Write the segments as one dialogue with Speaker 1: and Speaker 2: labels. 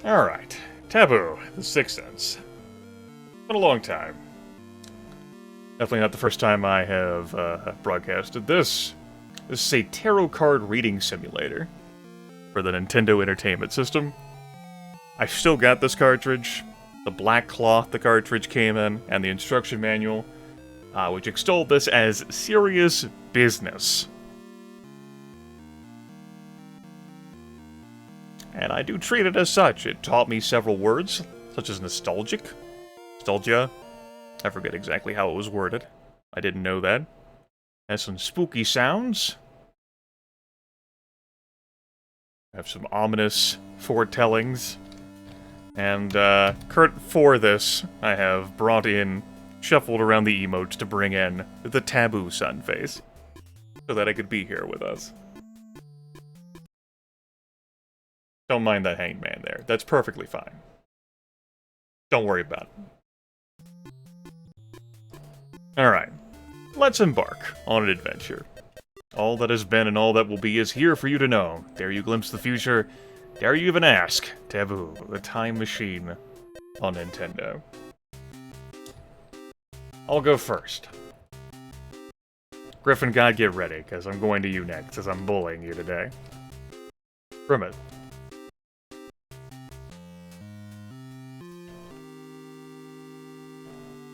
Speaker 1: Alright. Taboo, The Sixth Sense. Been a long time. Definitely not the first time I have broadcasted this. This is a tarot card reading simulator for the Nintendo Entertainment System. I still got this cartridge, the black cloth the cartridge came in, and the instruction manual, which extolled this as serious business. And I do treat it as such. It taught me several words, such as nostalgia. I forget exactly how it was worded. I didn't know that. Has some spooky sounds. Have some ominous foretellings. And, for this, I have shuffled around the emotes to bring in the Taboo sun face. So that I could be here with us. Don't mind that hanged man there. That's perfectly fine. Don't worry about it. Alright. Let's embark on an adventure. All that has been and all that will be is here for you to know. Dare you glimpse the future? Dare you even ask? Taboo, the time machine on Nintendo. I'll go first. Griffin God, get ready, because I'm going to you next, as I'm bullying you today. Grimith.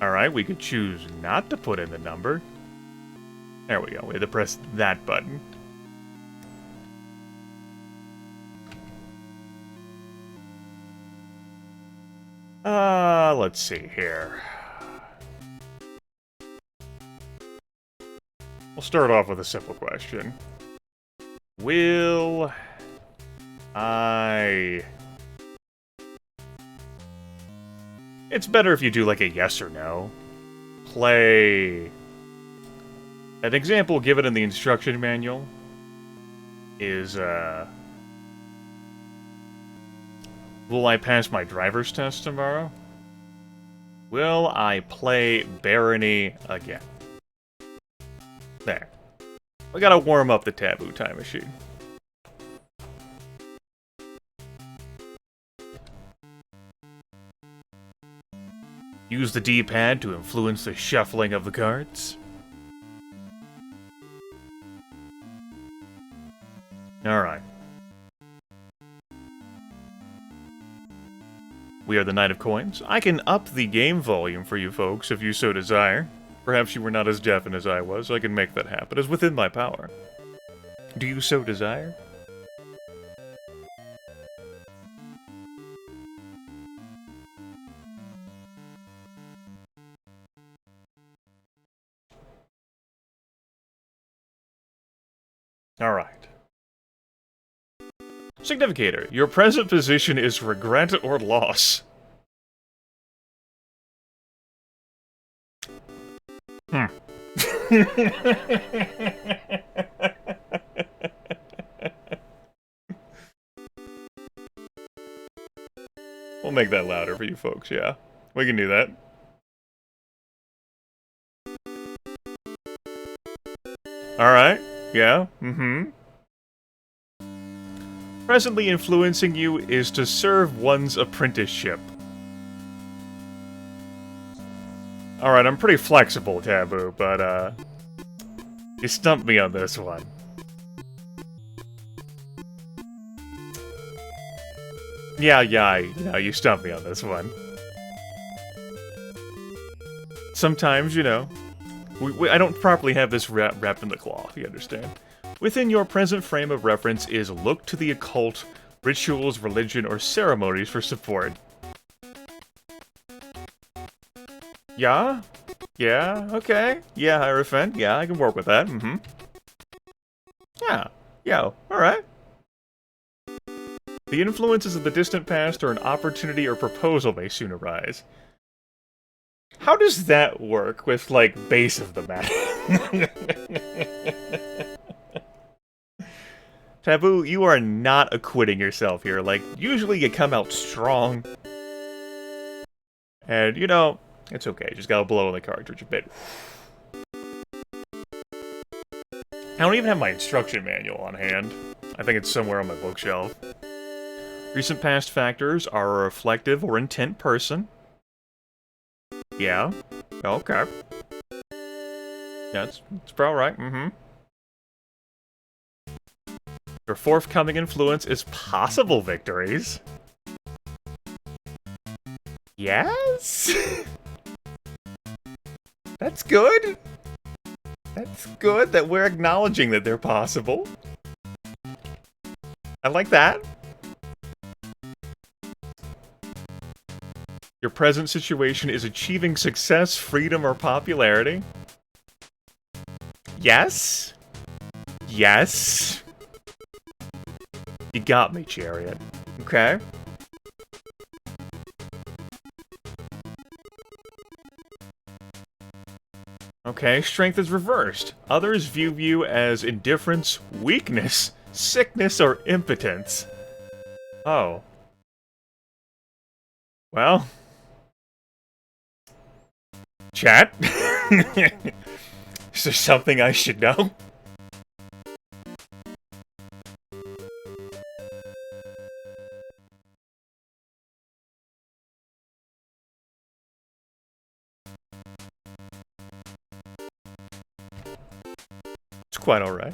Speaker 1: Alright, we could choose not to put in the number. There we go, we had to press that button. Let's see here. We'll start off with a simple question. Will I... It's better if you do like a yes or no. Play... An example given in the instruction manual is, will I pass my driver's test tomorrow? Will I play Barony again? There. We gotta warm up the Taboo time machine. Use the D-pad to influence the shuffling of the cards. Alright. We are the Knight of Coins. I can up the game volume for you folks if you so desire. Perhaps you were not as deafened as I was, so I can make that happen. It is within my power. Do you so desire? Alright. Significator. Your present position is regret or loss. We'll make that louder for you folks, yeah. We can do that. Alright, yeah, Presently influencing you is to serve one's apprenticeship. Alright, I'm pretty flexible, Taboo, but, you stumped me on this one. Yeah, you stumped me on this one. Sometimes, you know, I don't properly have this wrapped in the cloth, you understand? Within your present frame of reference is look to the occult, rituals, religion, or ceremonies for support. Yeah? Yeah, okay. Yeah, Hierophant. Yeah, I can work with that. Yeah. Yo, alright. The influences of the distant past or an opportunity or proposal may soon arise. How does that work with, like, base of the matter? Taboo, you are not acquitting yourself here. Like, usually you come out strong. And, you know, it's okay. Just gotta blow on the cartridge a bit. I don't even have my instruction manual on hand. I think it's somewhere on my bookshelf. Recent past factors are a reflective or intent person. Yeah. Okay. That's probably right. Mm-hmm. Your forthcoming influence is possible victories. Yes? That's good. That's good that we're acknowledging that they're possible. I like that. Your present situation is achieving success, freedom, or popularity. Yes? Yes? You got me, Chariot. Okay. Okay, strength is reversed. Others view you as indifference, weakness, sickness, or impotence. Oh. Well. Chat? Is there something I should know? It's quite alright.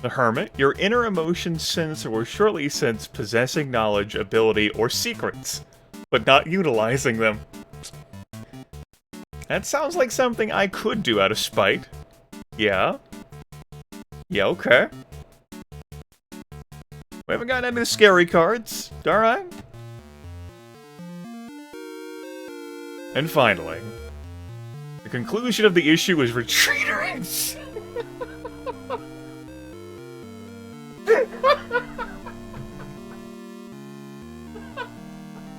Speaker 1: The Hermit. Your inner emotions sense or shortly sense possessing knowledge, ability, or secrets, but not utilizing them. That sounds like something I could do out of spite. Yeah. Yeah, okay. We haven't gotten any of the scary cards. Alright. And finally, the conclusion of the issue is retreaterants.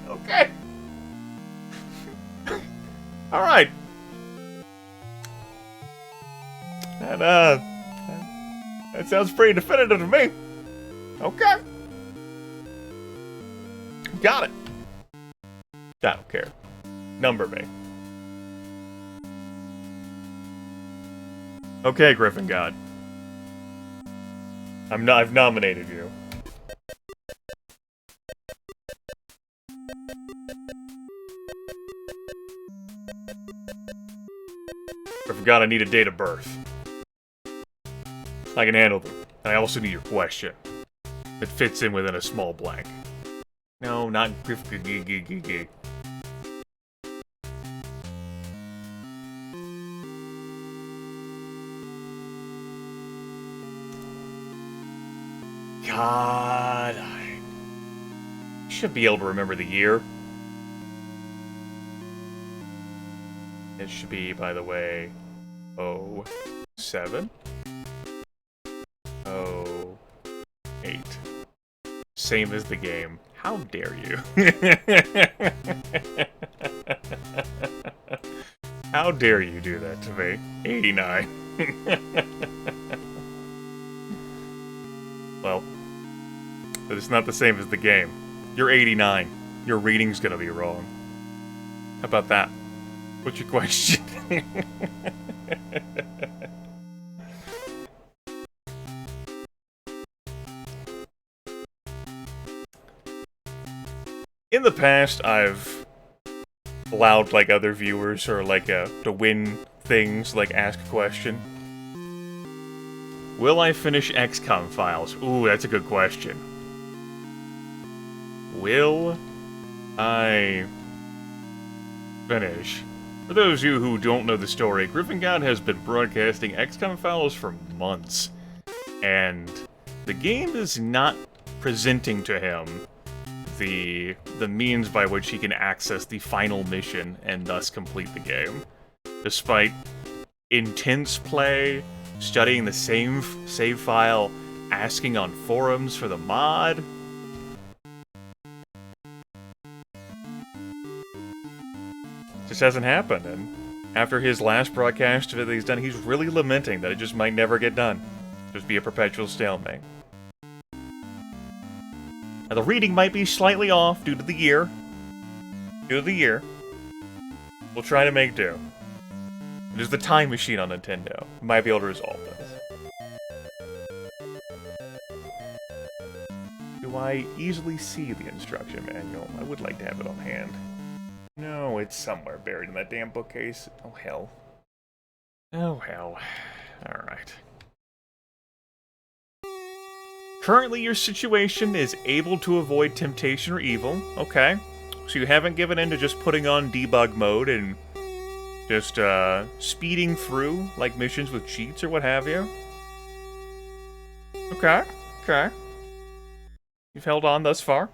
Speaker 1: Okay. Alright. That sounds pretty definitive to me. Okay. Got it. I don't care. Number me. Okay, Griffin God. I've nominated you. Griffin God, I need a date of birth. I can handle them. I also need your question. That fits in within a small blank. No, not Griffin. God, I should be able to remember the year. It should be, by the way, 07? 08. Same as the game. How dare you? How dare you do that to me? 89. Well, but it's not the same as the game. You're 89. Your reading's gonna be wrong. How about that? What's your question? In the past, I've allowed, like, other viewers or, like, to win things, like ask a question. Will I finish XCOM files? Ooh, that's a good question. Will I finish? For those of you who don't know the story, Griffin God has been broadcasting XCOM files for months, and the game is not presenting to him the means by which he can access the final mission and thus complete the game. Despite intense play, studying the same save file, asking on forums for the mod. Just hasn't happened, and after his last broadcast that he's done, he's really lamenting that it just might never get done. Just be a perpetual stalemate. Now, the reading might be slightly off due to the year. We'll try to make do. There's the time machine on Nintendo. We might be able to resolve this. do I easily see the instruction manual? I would like to have it on hand. No, it's somewhere buried in that damn bookcase. Oh, hell. Oh, hell. Alright. Currently, your situation is able to avoid temptation or evil. Okay. So you haven't given in to just putting on debug mode and just, speeding through, like missions with cheats or what have you. Okay. Okay. You've held on thus far.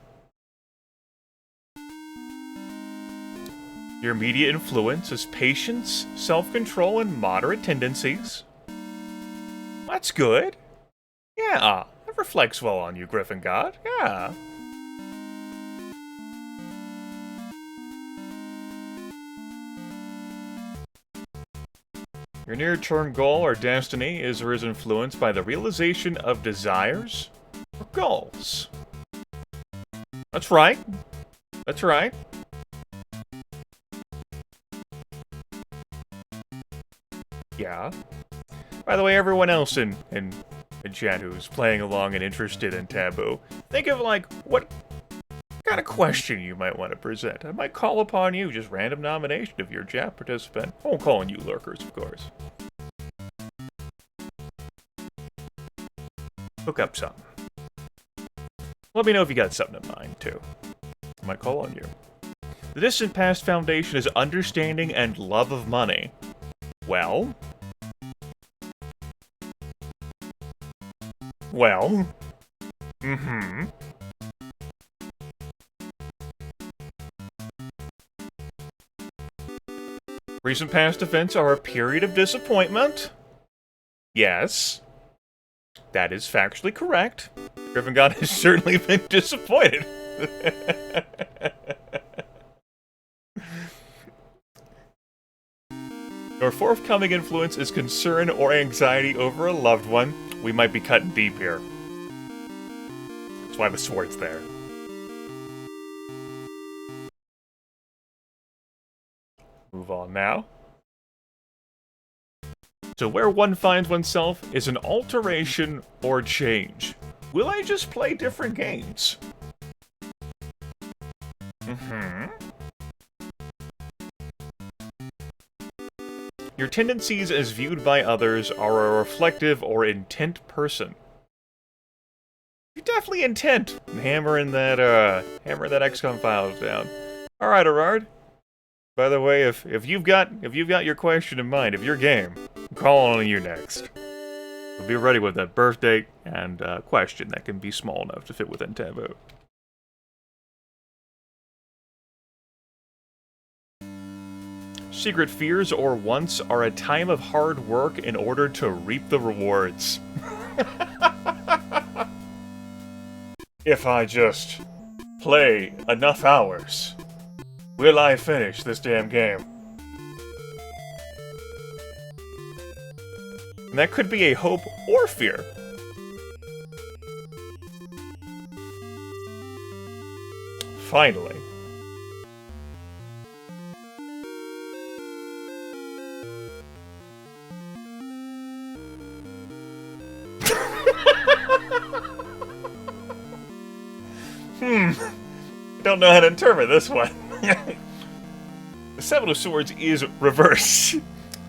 Speaker 1: Your immediate influence is patience, self-control, and moderate tendencies. That's good. Yeah, that reflects well on you, Griffin God. Yeah. Your near-term goal or destiny is or is influenced by the realization of desires or goals. That's right. That's right. Yeah. By the way, everyone else in chat who's playing along and interested in Taboo, think of, like, what kind of question you might want to present. I might call upon you, just random nomination of your chat participant. I won't call on you lurkers, of course. Hook up something. Let me know if you got something in mind, too. I might call on you. The distant past foundation is understanding and love of money. Well... Mm-hmm. Recent past events are a period of disappointment. Yes. That is factually correct. Griffin God has certainly been disappointed. Your forthcoming influence is concern or anxiety over a loved one. We might be cutting deep here. That's why the sword's there. Move on now. So where one finds oneself is an alteration or change. Will I just play different games? Mm-hmm. Your tendencies as viewed by others are a reflective or intent person. You're definitely intent. Hammering that XCOM files down. Alright, Arard. By the way, if you've got your question in mind, if you're game, I'm calling on you next. We'll be ready with that birth date and question that can be small enough to fit within Taboo. Secret fears or wants are a time of hard work in order to reap the rewards. If I just play enough hours, will I finish this damn game? And that could be a hope or fear. Finally. I don't know how to interpret this one. The Seven of Swords is reverse.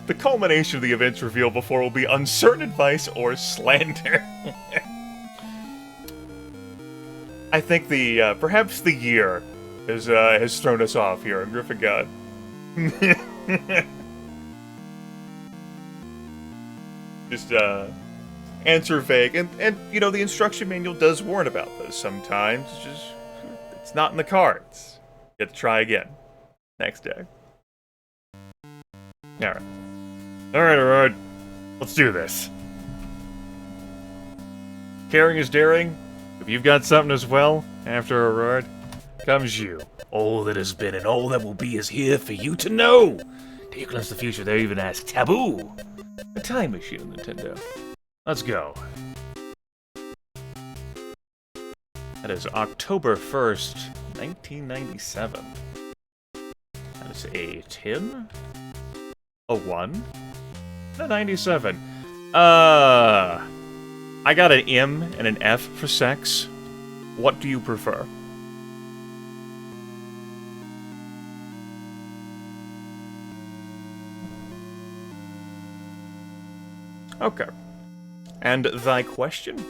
Speaker 1: The culmination of the events revealed before will be uncertain advice or slander. I think the, perhaps the year has thrown us off here in Griffin God. Just, answer vague, and you know, the instruction manual does warn about this sometimes. It's not in the cards. You have to try again. Next day. Alright. Alright. Let's do this. Caring is daring. If you've got something as well, after Arard, comes you. All that has been and all that will be is here for you to know. Take a glimpse of the future, they even ask Taboo. A time machine on Nintendo. Let's go. That is October 1st, 1997. That is a 10, a 1, and a 97. I got an M and an F for sex. What do you prefer? Okay. And thy question?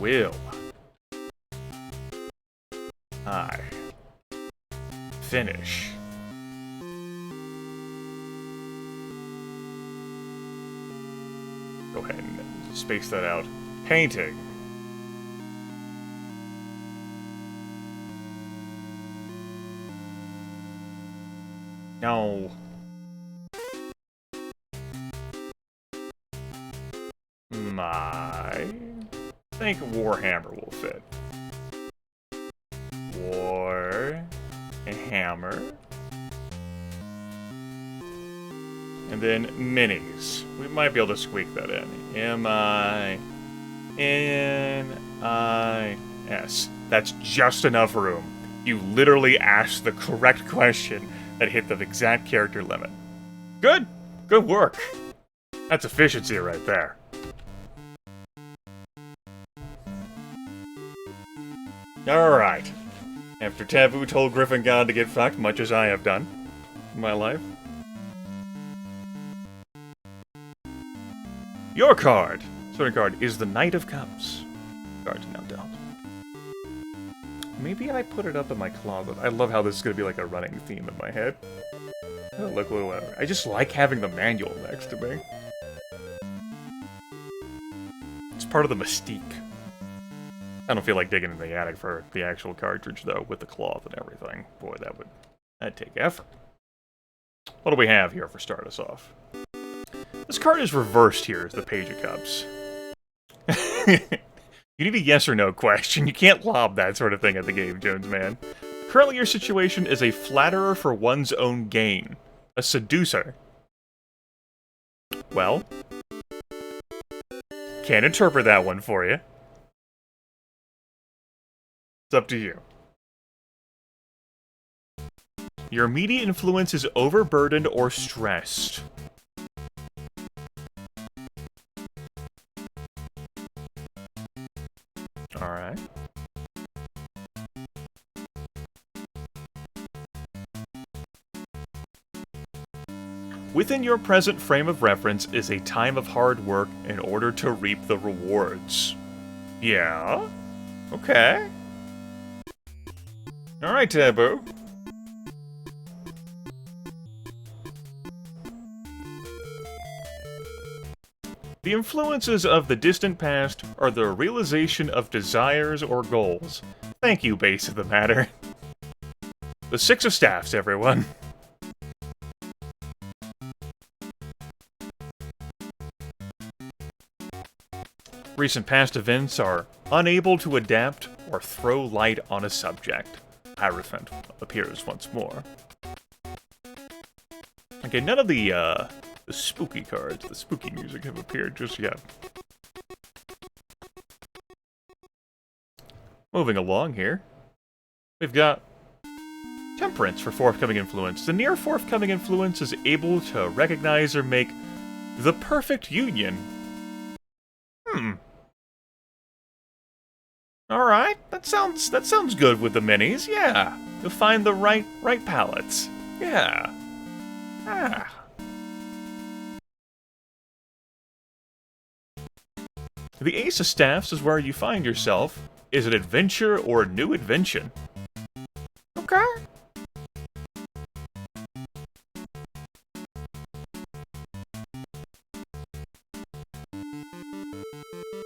Speaker 1: Will I finish go ahead and space that out. Painting no. I think Warhammer will fit. Warhammer. And then minis. We might be able to squeak that in. M-I-N-I-S. That's just enough room. You literally asked the correct question that hit the exact character limit. Good! Good work! That's efficiency right there. Alright. After Taboo told Griffin God to get fucked, much as I have done in my life. Your card! Sorting card is the Knight of Cups. Card's now dealt. Maybe I put it up in my closet. I love how this is going to be like a running theme in my head. Oh, look, whatever. I just like having the manual next to me. It's part of the mystique. I don't feel like digging in the attic for the actual cartridge, though, with the cloth and everything. Boy, that'd take effort. What do we have here for start us off? This card is reversed here as the Page of Cups. You need a yes or no question. You can't lob that sort of thing at the game, Jones, man. Currently your situation is a flatterer for one's own gain. A seducer. Well, can't interpret that one for you. It's up to you. Your immediate influence is overburdened or stressed. Alright. Within your present frame of reference is a time of hard work in order to reap the rewards. Yeah? Okay. Alright, Taboo. The influences of the distant past are the realization of desires or goals. Thank you, base of the matter. The Six of Staffs, everyone. Recent past events are unable to adapt or throw light on a subject. Hierophant appears once more. Okay, none of the spooky cards, the spooky music have appeared just yet. Moving along here, we've got Temperance for forthcoming influence. The near forthcoming influence is able to recognize or make the perfect union. Alright, that sounds good with the minis, yeah. You'll find the right palettes. Yeah. Ah. The Ace of Staffs is where you find yourself. Is it adventure or new invention? Okay.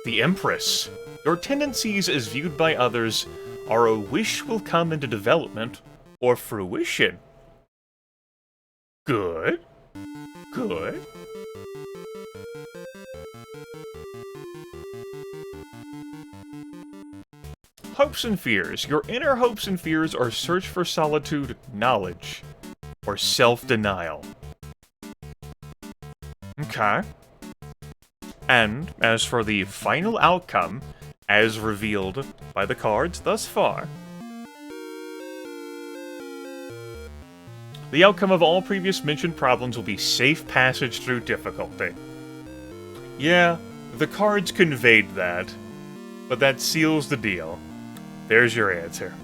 Speaker 1: The Empress. Your tendencies as viewed by others are a wish will come into development or fruition. Good. Good. Hopes and fears. Your inner hopes and fears are search for solitude, knowledge, or self-denial. Okay. And as for the final outcome, as revealed by the cards thus far, the outcome of all previous mentioned problems will be safe passage through difficulty. Yeah, the cards conveyed that, but that seals the deal. There's your answer.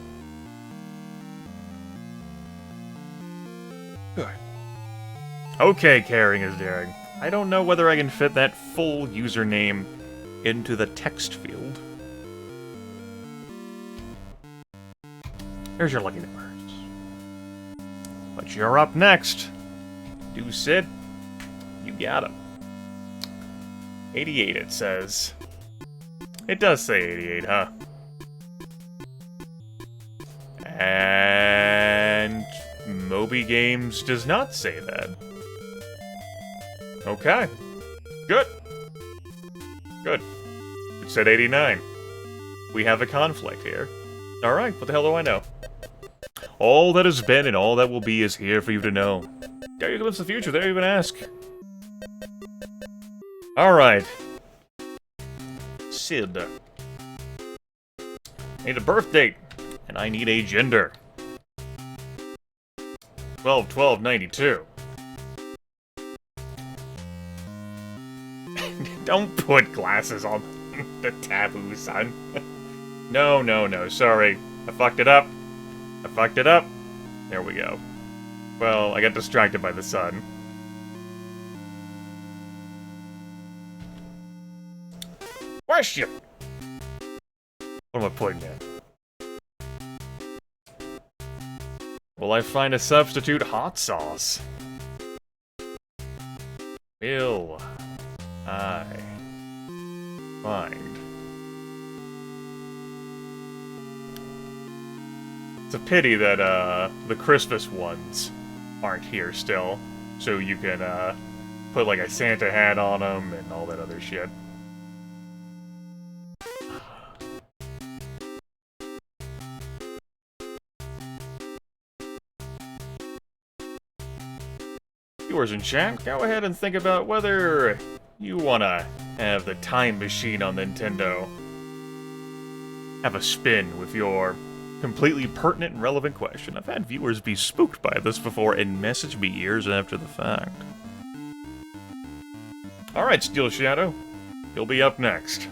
Speaker 1: Good. Okay, caring is daring. I don't know whether I can fit that full username into the text field. Here's your lucky numbers. But you're up next. Do Sid. You got him. 88, it says. It does say 88, huh? And Moby Games does not say that. Okay. Good. Good. It said 89. We have a conflict here. Alright, what the hell do I know? All that has been and all that will be is here for you to know. Dare you glimpse the future, dare you even ask? Alright. Sid. I need a birth date, and I need a gender. 12/12/92. Don't put glasses on the Taboo, son. No, sorry. I fucked it up. There we go. Well, I got distracted by the sun. Question! What am I putting in? Will I find a substitute hot sauce? Will I find... It's a pity that, the Christmas ones aren't here still, so you can, put, like, a Santa hat on them and all that other shit. Viewers in chat, go ahead and think about whether you wanna have the time machine on Nintendo. Have a spin with your completely pertinent and relevant question. I've had viewers be spooked by this before and message me years after the fact. Alright, Steel Shadow. You'll be up next.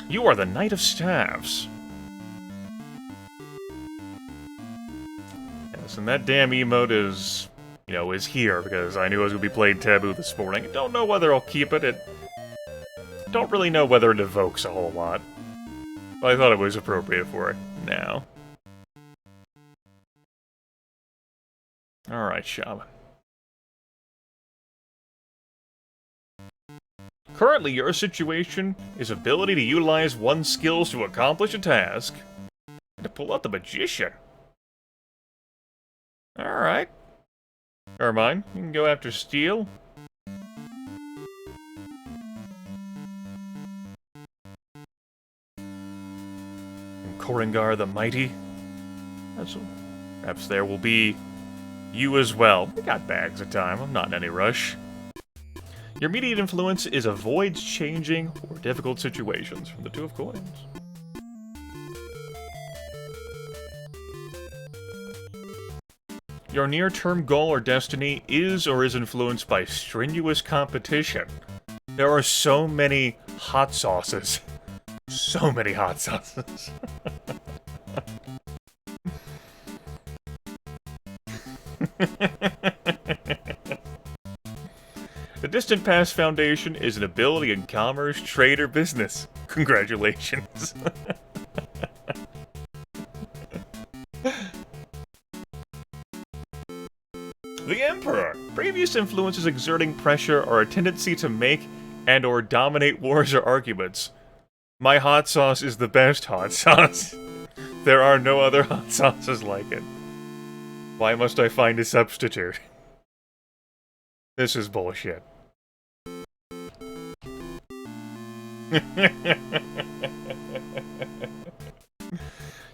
Speaker 1: You are the Knight of Staves. Yes, and that damn emote is, is here because I knew I was going to be playing Taboo this morning. I don't know whether I'll keep it. Don't really know whether it evokes a whole lot. But I thought it was appropriate for it now. Alright, Shaman. Currently, your situation is ability to utilize one's skills to accomplish a task. And to pull out the Magician. Alright. Never mind. You can go after Steel. Koringar the Mighty. Perhaps there will be you as well. We got bags of time. I'm not in any rush. Your immediate influence is avoids changing or difficult situations from the Two of Coins. Your near-term goal or destiny is or is influenced by strenuous competition. There are so many hot sauces. So many hot sauces. The Distant Past Foundation is an ability in commerce, trade, or business. Congratulations. The Emperor. Previous influences exerting pressure or a tendency to make and or dominate wars or arguments. My hot sauce is the best hot sauce. There are no other hot sauces like it. Why must I find a substitute? This is bullshit.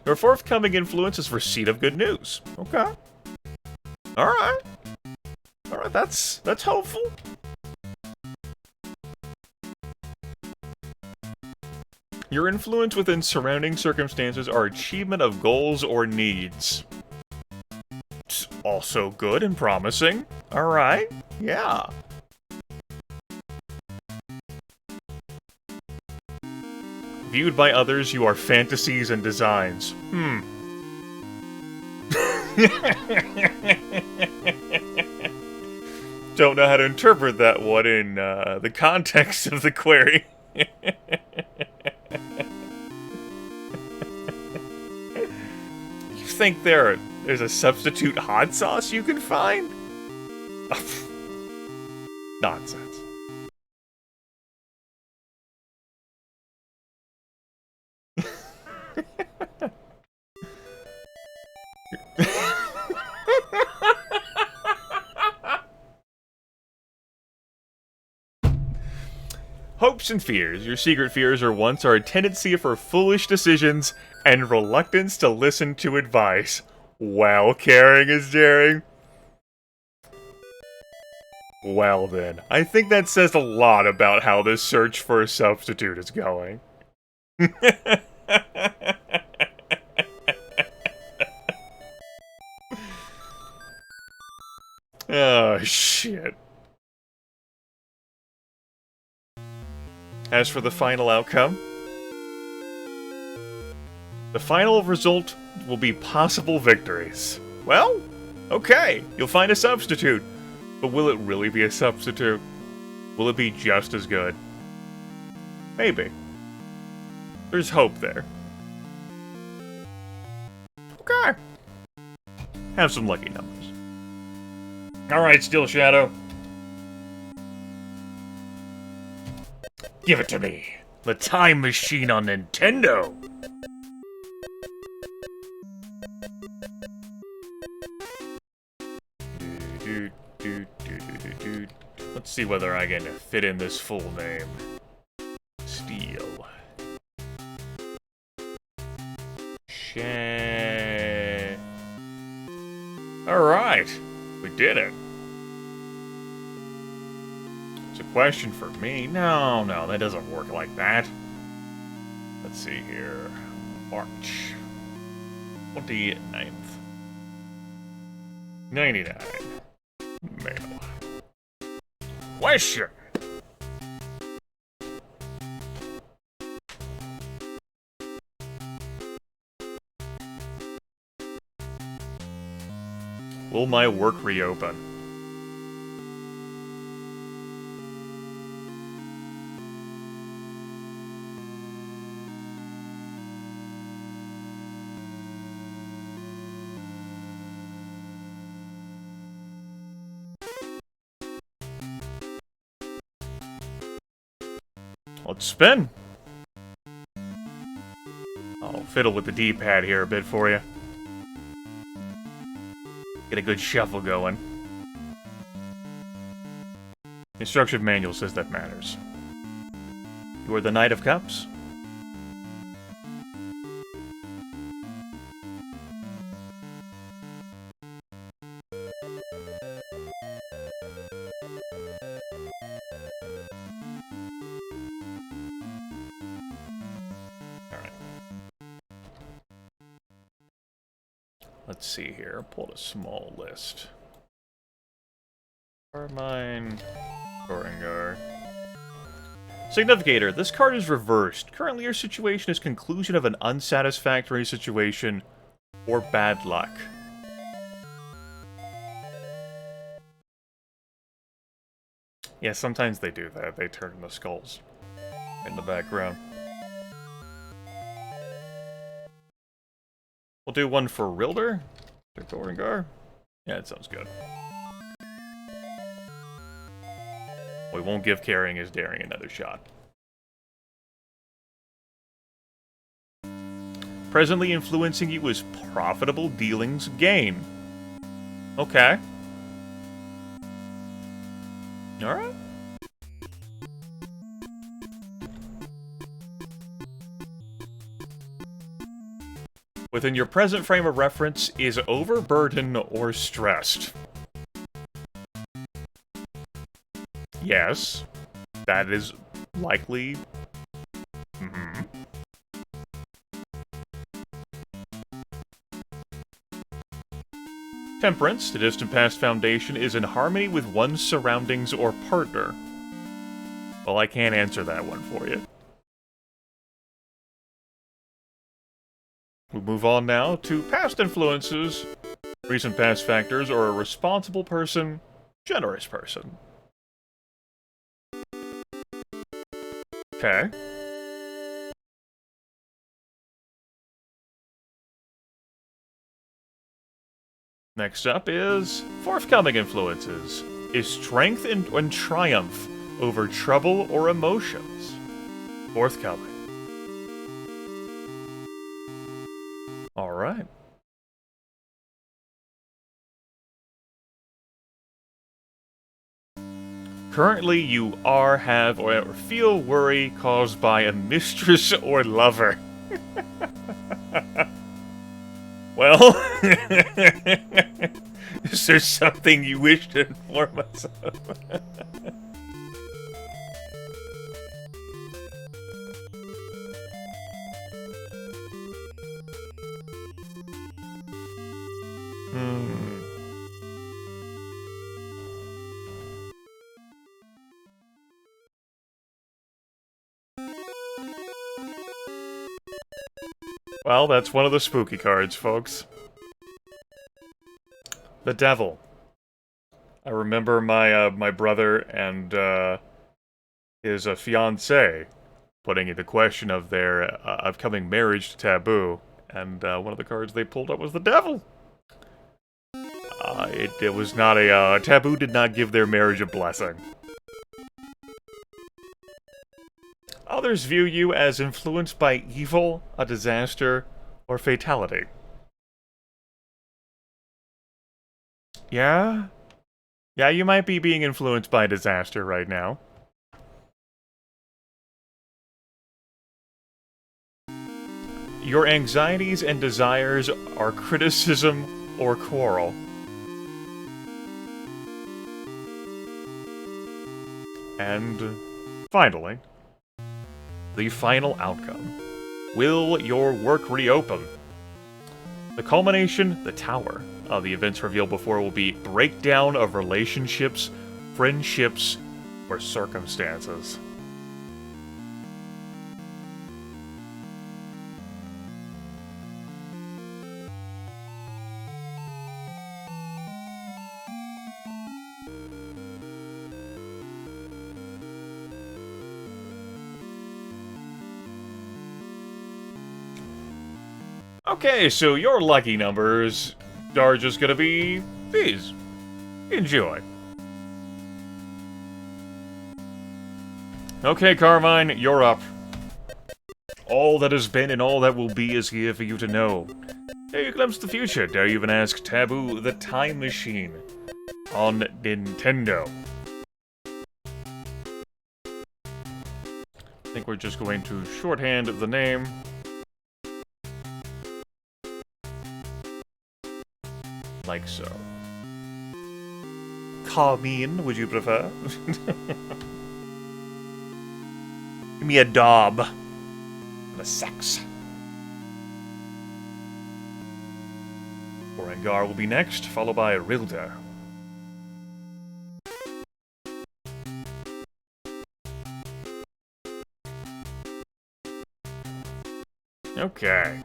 Speaker 1: Your forthcoming influence is receipt of good news. Okay. Alright. Alright, that's hopeful. Your influence within surrounding circumstances are achievement of goals or needs. Also good and promising. Alright, yeah. Viewed by others, you are fantasies and designs. Don't know how to interpret that one in the context of the query. You think there's a substitute hot sauce you can find? Nonsense. Hopes and fears. Your secret fears or wants are a tendency for foolish decisions and reluctance to listen to advice. Well, caring is daring. Well then, I think that says a lot about how this search for a substitute is going. Oh, shit. As for the final outcome, the final result will be possible victories. Well, okay, you'll find a substitute. But will it really be a substitute? Will it be just as good? Maybe. There's hope there. Okay. Have some lucky numbers. Alright, Steel Shadow. Give it to me. The Time Machine on Nintendo. Let's see whether I can fit in this full name. Steel. Alright. We did it. It's a question for me. No, that doesn't work like that. Let's see here. March 29th. 99. Mail. Question! Will my work reopen? Let's spin. I'll fiddle with the D-pad here a bit for you. Get a good shuffle going. Instruction manual says that matters. You are the Knight of Cups? Let's see here. Pulled a small list. Carmine. Goringar. Significator. This card is reversed. Currently your situation is conclusion of an unsatisfactory situation or bad luck. Yeah, sometimes they do that. They turn the skulls in the background. We'll do one for Rilder. Goringar. Yeah, that sounds good. We won't give Carrying is Daring another shot. Presently influencing you is profitable dealings gain. Okay. Alright. Within your present frame of reference is overburdened or stressed. Yes, that is likely. Temperance, the distant past foundation, is in harmony with one's surroundings or partner. Well, I can't answer that one for you. We'll move on now to past influences, recent past factors, or a responsible person, generous person. Okay. Next up is forthcoming influences. Is strength and triumph over trouble or emotions. Forthcoming. Alright. Currently, you are, have, or feel worry caused by a mistress or lover. Well, is there something you wish to inform us of? Well, that's one of the spooky cards, folks. The Devil. I remember my brother and his fiancée putting the question of their upcoming marriage to Taboo, and one of the cards they pulled up was the Devil. It was not a Taboo did not give their marriage a blessing. Others view you as influenced by evil, a disaster, or fatality. Yeah? Yeah, you might be being influenced by disaster right now. Your anxieties and desires are criticism or quarrel. And finally, the final outcome. Will your work reopen? The culmination, the tower, of the events revealed before will be breakdown of relationships, friendships, or circumstances. Okay, so your lucky numbers are just gonna be these. Enjoy. Okay, Carmine, you're up. All that has been and all that will be is here for you to know. Dare you glimpse the future? Dare you even ask Taboo the Time Machine on Nintendo? I think we're just going to shorthand the name. Like so. Carmine, would you prefer? Give me a daub. And a sex. Orangar will be next, followed by Rilda. Okay.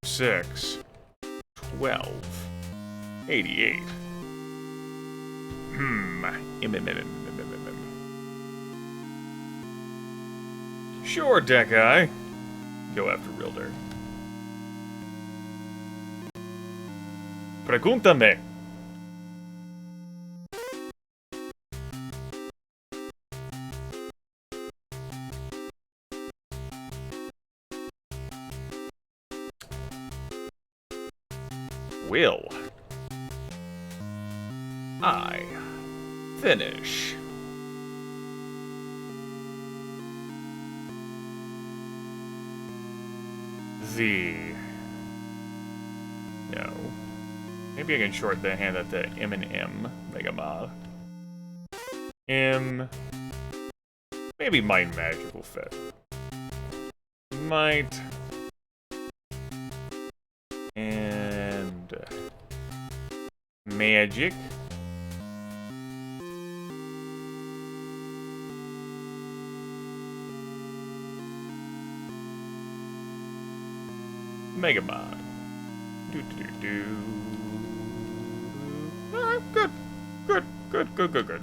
Speaker 1: 6, 12, 88. Sure, Deckeye. Go after Rilder. Pregúntame. Will I finish the... No. Maybe I can short the hand at the M and M Megamod. M... Maybe Might Magic will fit. Might... And... Magic. Mega Mod. Good. Good.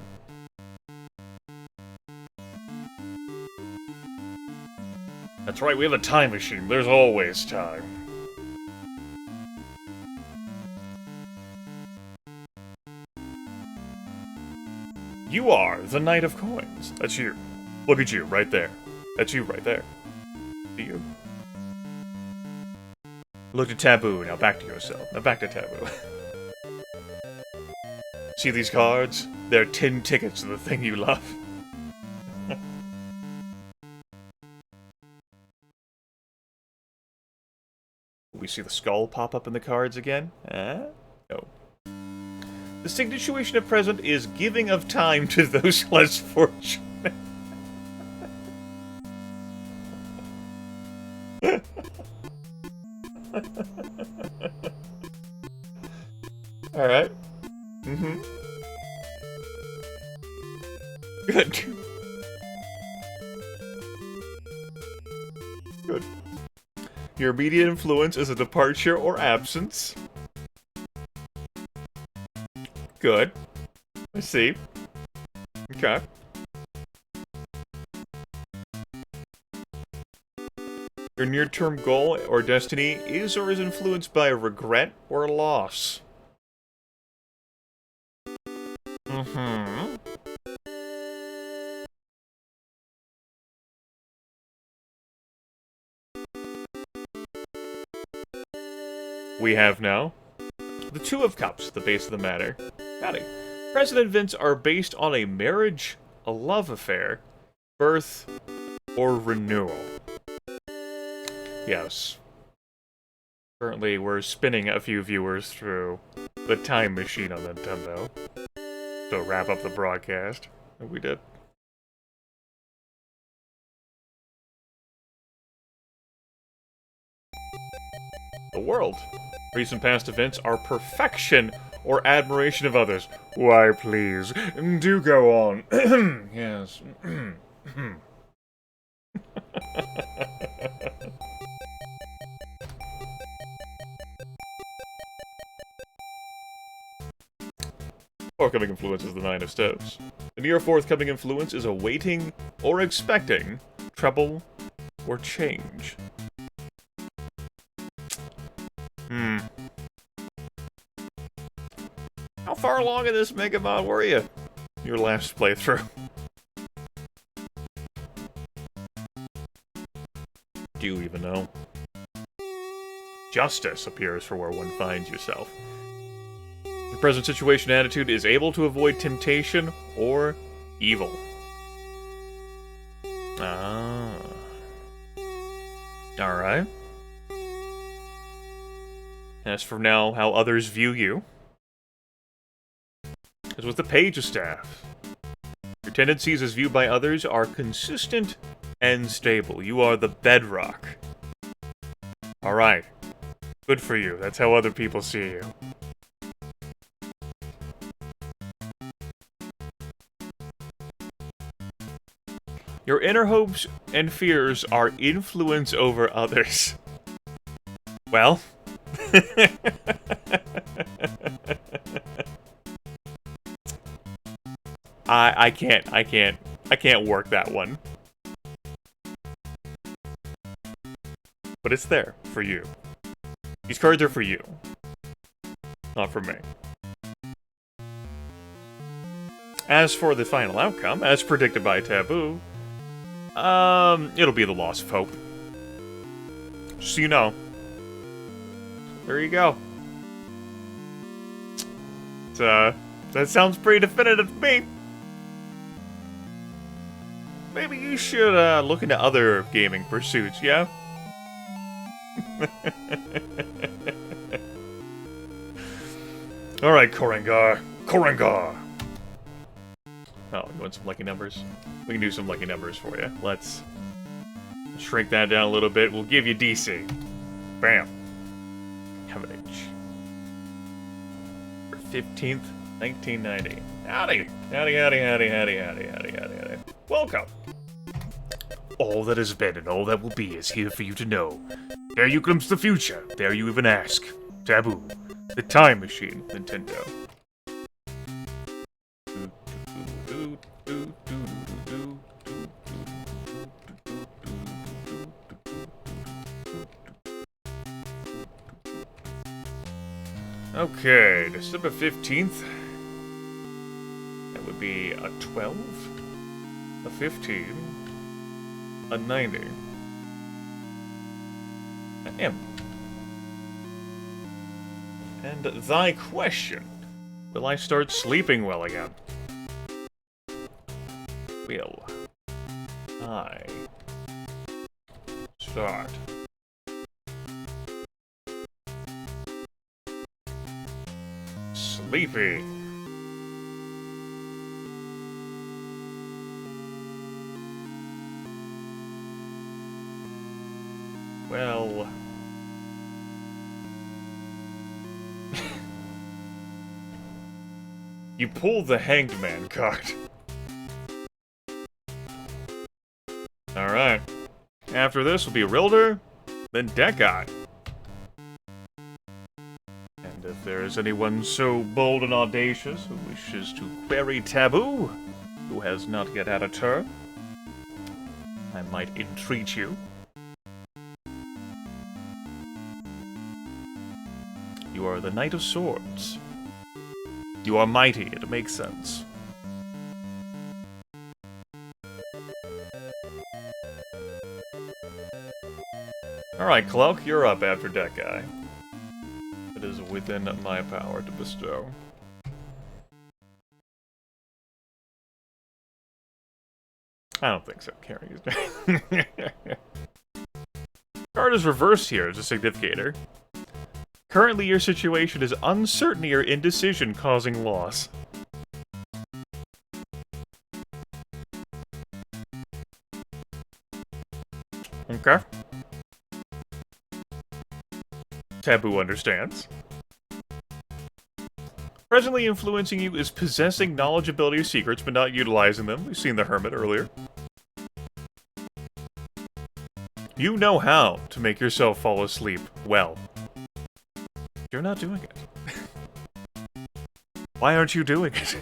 Speaker 1: That's right, we have a time machine. There's always time. You are the Knight of Coins. That's you. Look at you, right there. That's you right there. See you? Look at Taboo, now back to yourself. Now back to Taboo. See these cards? They're 10 tickets to the thing you love. We see the skull pop up in the cards again? No. The situation at present is giving of time to those less fortunate. Alright. Good. Good. Your immediate influence is a departure or absence. Good. I see. Okay. Your near-term goal or destiny is or is influenced by a regret or a loss. We have now the Two of Cups at the base of the matter. Howdy. Present events are based on a marriage, a love affair, birth, or renewal. Yes. Currently, we're spinning a few viewers through the time machine on Nintendo to wrap up the broadcast. And we did. The world. Recent past events are perfection or admiration of others. Why, please, do go on. Yes. Forthcoming influence is the Nine of Stones. The near forthcoming influence is awaiting or expecting trouble or change. How far along in this Mega Mod were you? Your last playthrough. Do you even know? Justice appears for where one finds yourself. The present situation attitude is able to avoid temptation or evil. Ah. Alright. As for now, how others view you. As with the Page of Staff, your tendencies as viewed by others are consistent and stable. You are the bedrock. Alright. Good for you. That's how other people see you. Your inner hopes and fears are influence over others. Well... I can't work that one. But it's there, for you. These cards are for you. Not for me. As for the final outcome, as predicted by Taboo, it'll be the loss of hope. Just so you know. There you go. That sounds pretty definitive to me. Maybe you should look into other gaming pursuits, yeah? Alright, Korengar. Korengar! Oh, you want some lucky numbers? We can do some lucky numbers for you. Let's shrink that down a little bit. We'll give you DC. Bam. Have an H. 15th, 1990. Howdy! Howdy, howdy, howdy, howdy, howdy, howdy, howdy, howdy. Welcome! All that has been and all that will be is here for you to know. Dare you glimpse the future, dare you even ask. Taboo. The Time Machine, Nintendo. Okay, December 15th. That would be a 12, a 15, a 90, an M. And thy question, will I start sleeping well again? Will I start sleepy? Well, you pull the Hanged Man card. Alright. After this will be Rilder, then Deckeye. And if there is anyone so bold and audacious who wishes to query Taboo, who has not yet had a turn, I might entreat you. You are the Knight of Swords. You are mighty, it makes sense. Alright, Cloak, you're up after Deckeye. It is within my power to bestow. I don't think so, carrying his card is reversed here as a significator. Currently, your situation is uncertainty or indecision causing loss. Okay. Taboo understands. Presently influencing you is possessing knowledge, ability, or secrets, but not utilizing them. We've seen the Hermit earlier. You know how to make yourself fall asleep well. You're not doing it. Why aren't you doing it?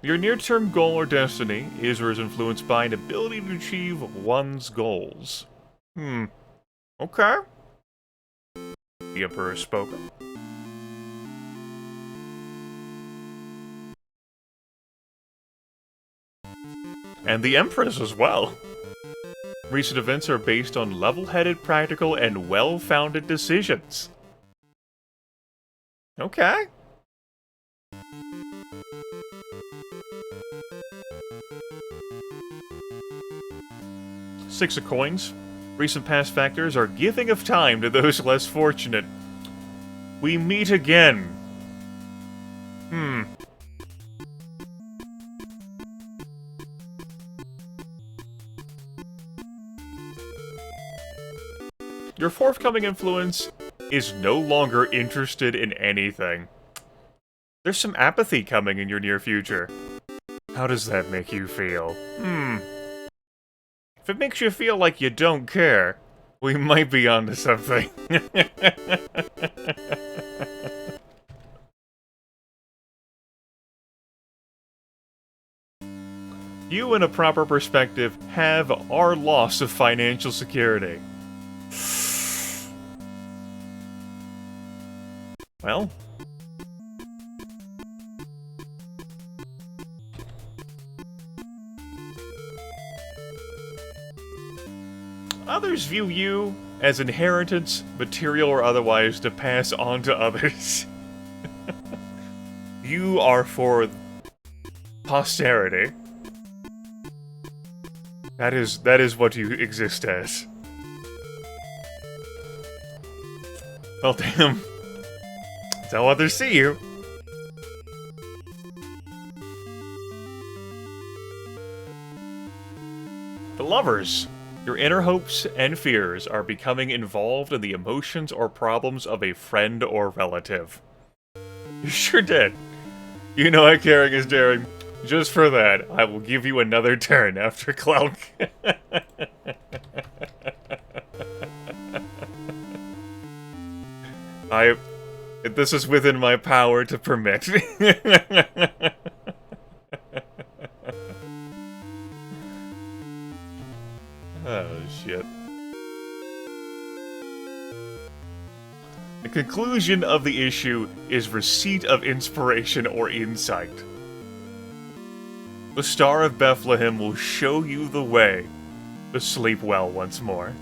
Speaker 1: Your near-term goal or destiny is or is influenced by an ability to achieve one's goals. Okay. The Emperor has spoken. And the Empress as well. Recent events are based on level-headed, practical, and well-founded decisions. Okay. Six of coins. Recent past factors are giving of time to those less fortunate. We meet again. Your forthcoming influence is no longer interested in anything. There's some apathy coming in your near future. How does that make you feel? If it makes you feel like you don't care, we might be onto something. You, in a proper perspective, have our loss of financial security. Well, others view you as inheritance, material or otherwise, to pass on to others. You are for posterity. That is what you exist as. Well, damn. That's how others see you. The Lovers. Your inner hopes and fears are becoming involved in the emotions or problems of a friend or relative. You sure did. You know how caring is daring. Just for that, I will give you another turn after Cloud. This is within my power to permit. Oh, shit. The conclusion of the issue is receipt of inspiration or insight. The Star of Bethlehem will show you the way to sleep well once more.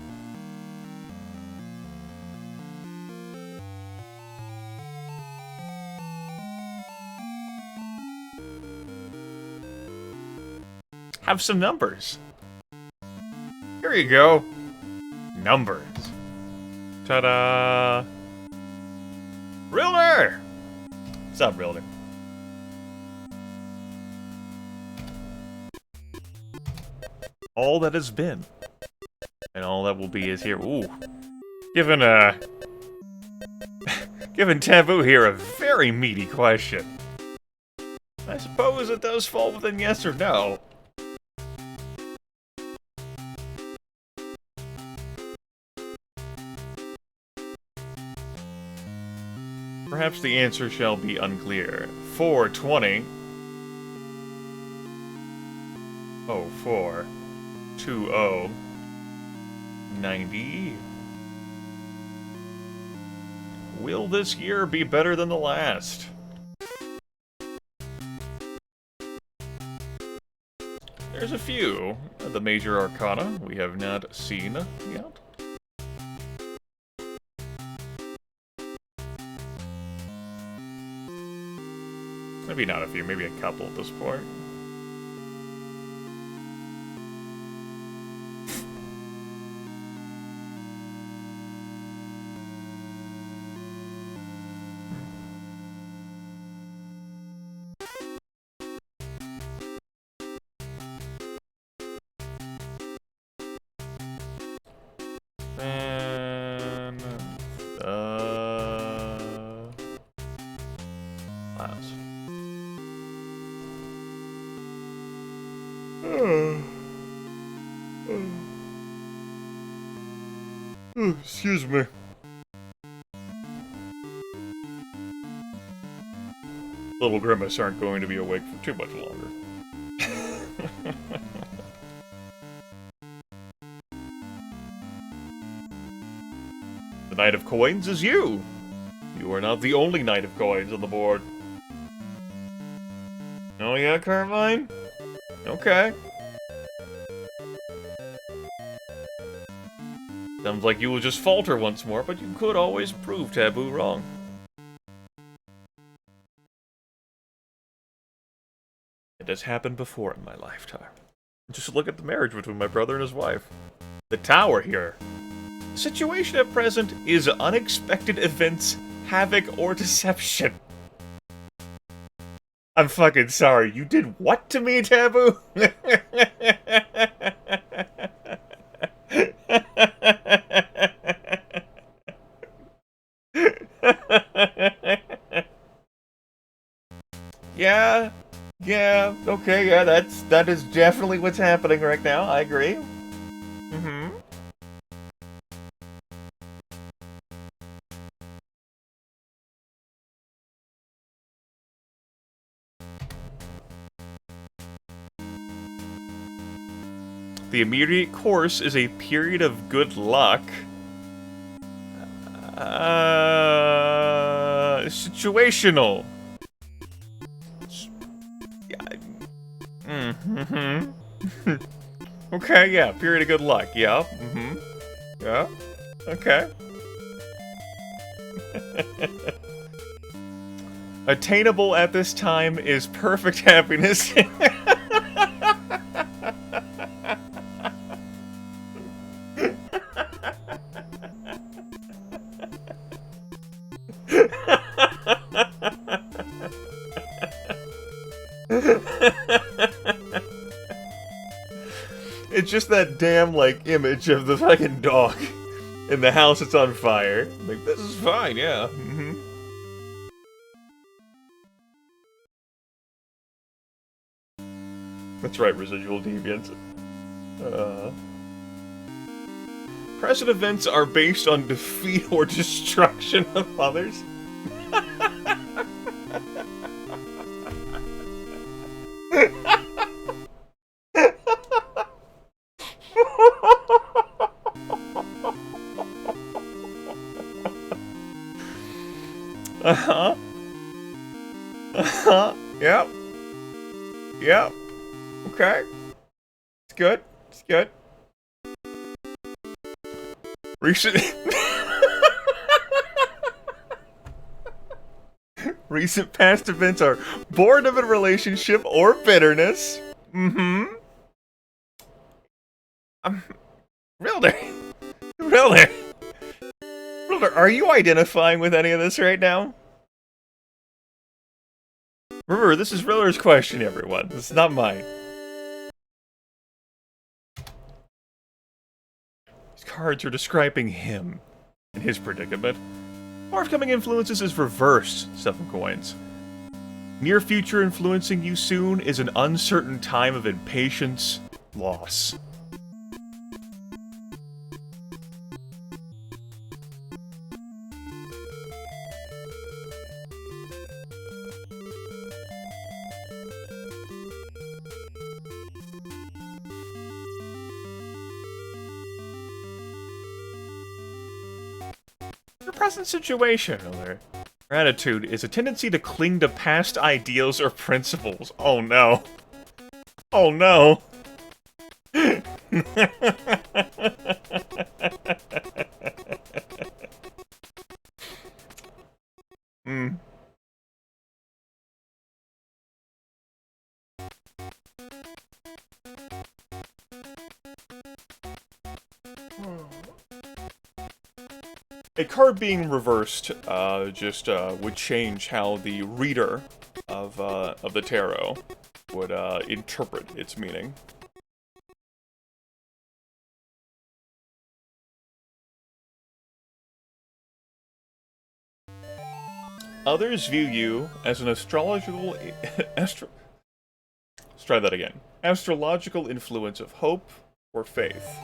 Speaker 1: Have some numbers. Here you go. Numbers. Ta-da! Realtor! What's up, Realtor? All that has been. And all that will be is here. Ooh. Given Taboo here a very meaty question. I suppose it does fall within yes or no. Perhaps the answer shall be unclear. 420. 04. 20. 90. Will this year be better than the last? There's a few of the major arcana we have not seen yet. Maybe not a few, maybe a couple at this point. And last. Excuse me. Little Grimith aren't going to be awake for too much longer. The Knight of Coins is you! You are not the only Knight of Coins on the board. Oh yeah, Carmine? Okay. Sounds like you will just falter once more, but you could always prove Taboo wrong. It has happened before in my lifetime. Just look at the marriage between my brother and his wife. The Tower here. The situation at present is unexpected events, havoc, or deception. I'm fucking sorry. You did what to me, Taboo? Yeah, okay, yeah, that is definitely what's happening right now, I agree. Mm-hmm. The immediate course is a period of good luck. Situational. Okay, yeah, period of good luck, yeah, yeah, okay. Attainable at this time is perfect happiness. it's just that damn, like, image of the fucking dog in the house that's on fire. Like, this is fine, yeah. Mm-hmm. That's right, residual deviance. Present events are based on defeat or destruction of others. Uh-huh. Uh-huh. Yep. Yep. Okay. It's good. It's good. Recent... Recent past events are born of a relationship or bitterness. Mm-hmm. Realtor. Realtor. Realtor, are you identifying with any of this right now? Remember, this is Realtor's question, everyone. This is not mine. These cards are describing him and his predicament. Forthcoming influences is reversed, 7 coins. Near future influencing you soon is an uncertain time of impatience, loss. Present situation, or attitude is a tendency to cling to past ideals or principles. Oh no. Oh no. A card being reversed just would change how the reader of the tarot would interpret its meaning. Others view you as an astrological let's try that again. Astrological influence of hope or faith.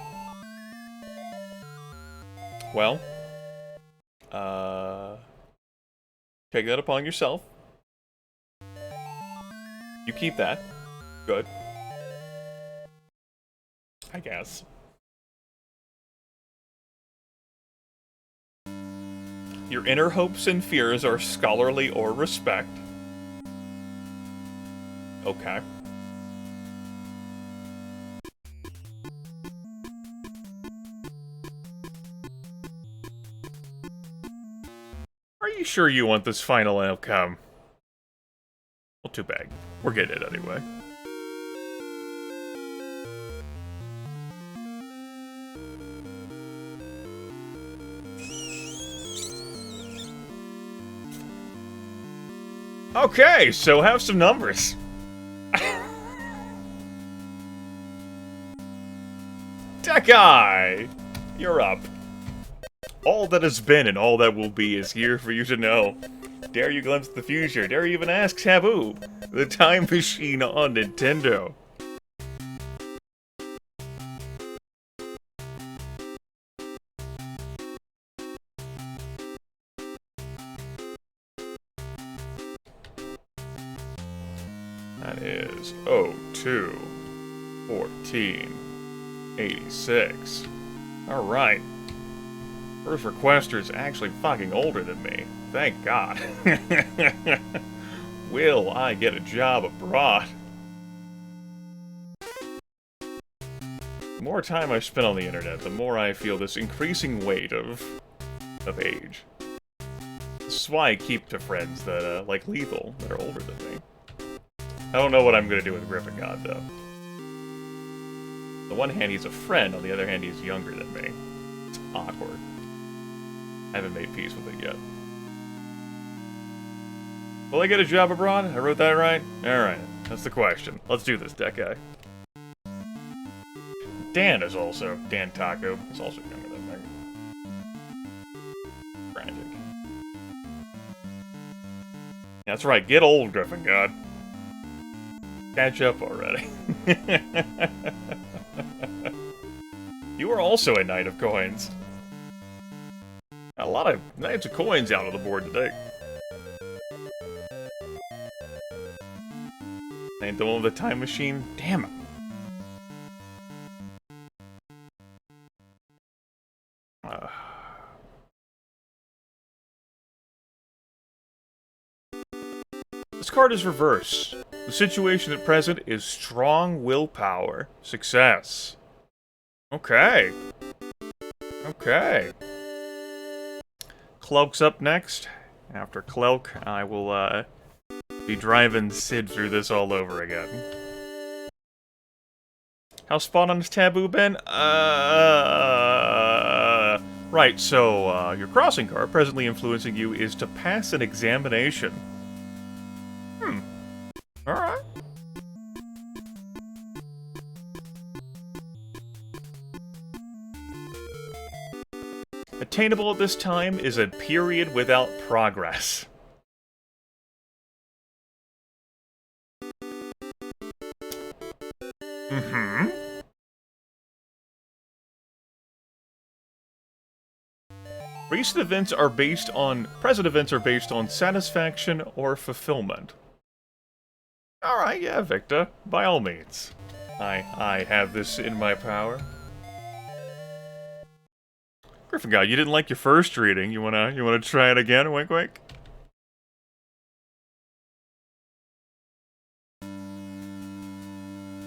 Speaker 1: Well, take that upon yourself. You keep that. Good. I guess. Your inner hopes and fears are scholarly or respect. Okay. Are you sure you want this final outcome? Well, too bad. We're getting it anyway. Okay, so have some numbers. Dekai! You're up. All that has been and all that will be is here for you to know. Dare you glimpse the future? Dare you even ask Taboo? The time machine on Nintendo. That is 02 14 86. Alright. First requester is actually fucking older than me. Thank God. Will I get a job abroad? The more time I spend on the internet, the more I feel this increasing weight of age. This is why I keep to friends that, like Lethal, that are older than me. I don't know what I'm gonna do with Griffin God, though. On the one hand, he's a friend, on the other hand, he's younger than me. It's awkward. I haven't made peace with it yet. Will I get a job abroad? I wrote that right? Alright, that's the question. Let's do this, Dekai. Dan is also... Dan Taco is also younger than me. Tragic. That's right, get old, Griffin God. Catch up already. You are also a knight of coins. A lot of knights of coins out on the board today. Ain't the one with the time machine? Damn it. This card is reverse. The situation at present is strong willpower. Success. Okay. Okay. Cloak's up next. After Cloak, I will, be driving Sid through this all over again. How spot on has Taboo been? Right, so, your crossing card presently influencing you is to pass an examination. Alright. Attainable at this time is a period without progress. Present events are based on satisfaction or fulfillment. Alright, yeah, Victor. By all means. I have this in my power. Griffin God, you didn't like your first reading. You wanna try it again? Wink wink?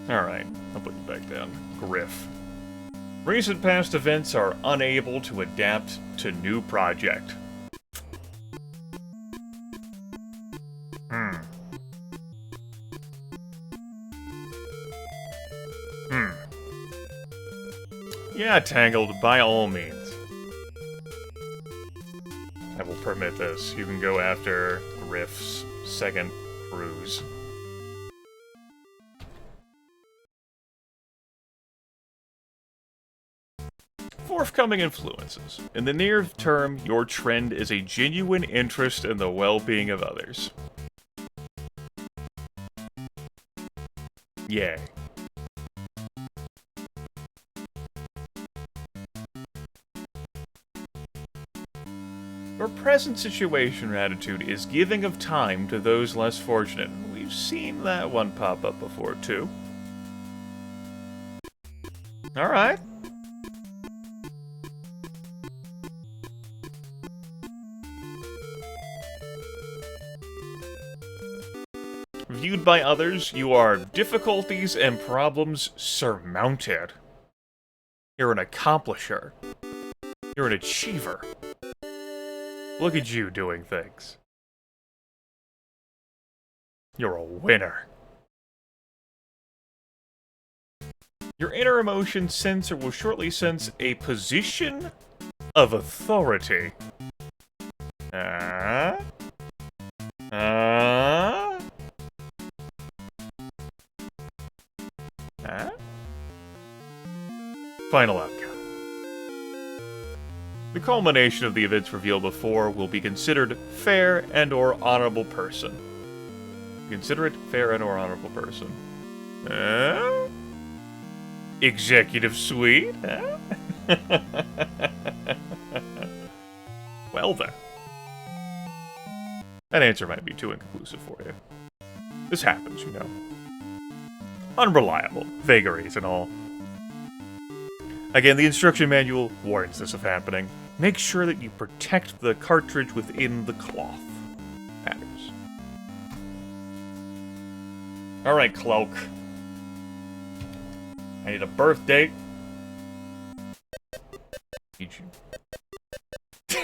Speaker 1: Alright, I'll put you back down. Griff. Recent past events are unable to adapt to new project. Yeah, Tangled, by all means. I will permit this. You can go after Griff's second cruise. Forthcoming influences. In the near term, your trend is a genuine interest in the well-being of others. Yay. Your present situation or attitude is giving of time to those less fortunate. We've seen that one pop up before, too. Alright. Viewed by others, you are difficulties and problems surmounted. You're an accomplisher. You're an achiever. Look at you doing things. You're a winner. Your inner emotion sensor will shortly sense a position of authority. Final outcome. The culmination of the events revealed before will be considered fair and or honorable person. Consider it fair and or honorable person. Executive suite? Well then. That answer might be too inconclusive for you. This happens, you know. Unreliable, vagaries and all. Again, the instruction manual warns this of happening. Make sure that you protect the cartridge within the cloth. Matters. Alright, Cloak. I need a birth date. Need you.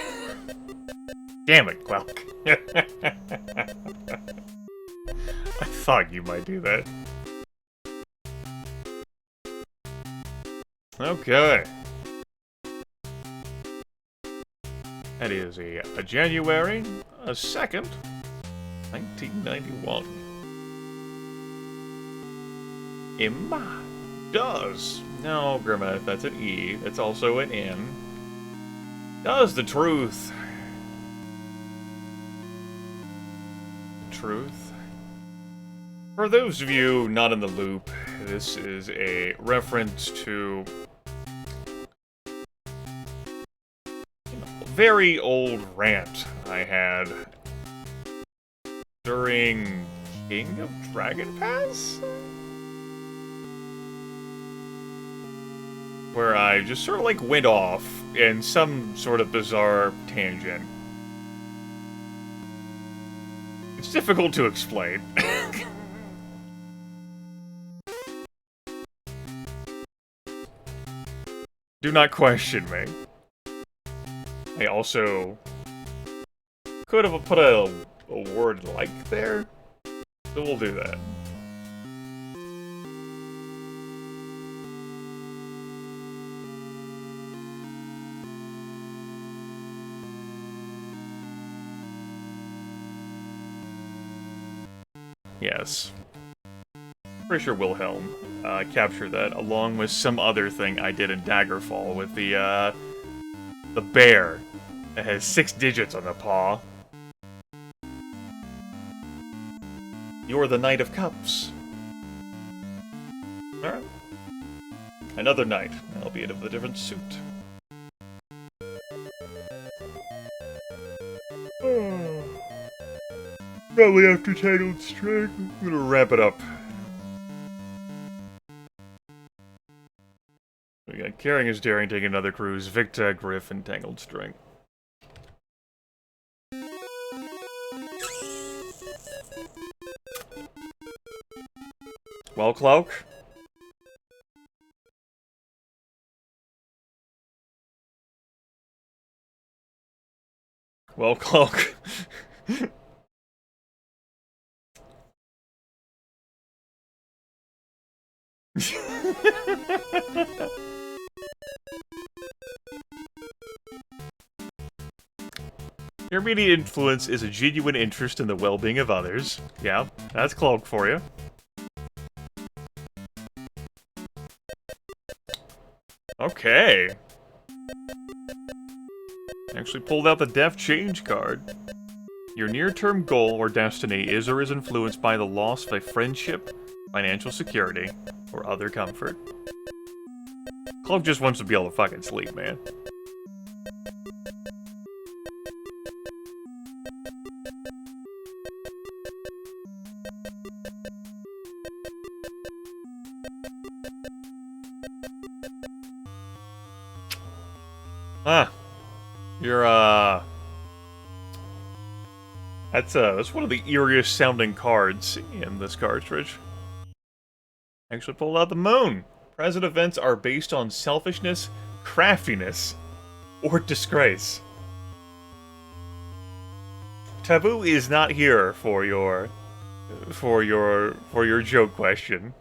Speaker 1: Damn it, Cloak. I thought you might do that. Okay. That is a January 2nd, 1991. Emma does No, Grimith, that's an E. It's also an N. Does the truth. Truth. For those of you not in the loop, this is a reference to a very old rant I had during King of Dragon Pass? Where I just sort of like went off in some sort of bizarre tangent. It's difficult to explain. Do not question me. I also could have put a word like there, so we'll do that. Yes. Pretty sure Wilhelm captured that, along with some other thing I did in Daggerfall with the bear that has 6 digits on the paw. You're the Knight of Cups. Alright. Another knight, albeit of a different suit. Probably after Tangled Strike, I'm gonna wrap it up. We got Caring is Daring, taking another cruise, Victa, Griff, and Tangled String. Well, Cloak? Well, Cloak. Your immediate influence is a genuine interest in the well-being of others. Yeah, that's Cloak for you. Okay. Actually pulled out the Def Change card. Your near-term goal or destiny is or is influenced by the loss of a friendship, financial security, or other comfort. Cloak just wants to be able to fucking sleep, man. That's one of the eeriest sounding cards in this cartridge. Actually pulled out the Moon. Present events are based on selfishness, craftiness, or disgrace. Taboo is not here for your joke question.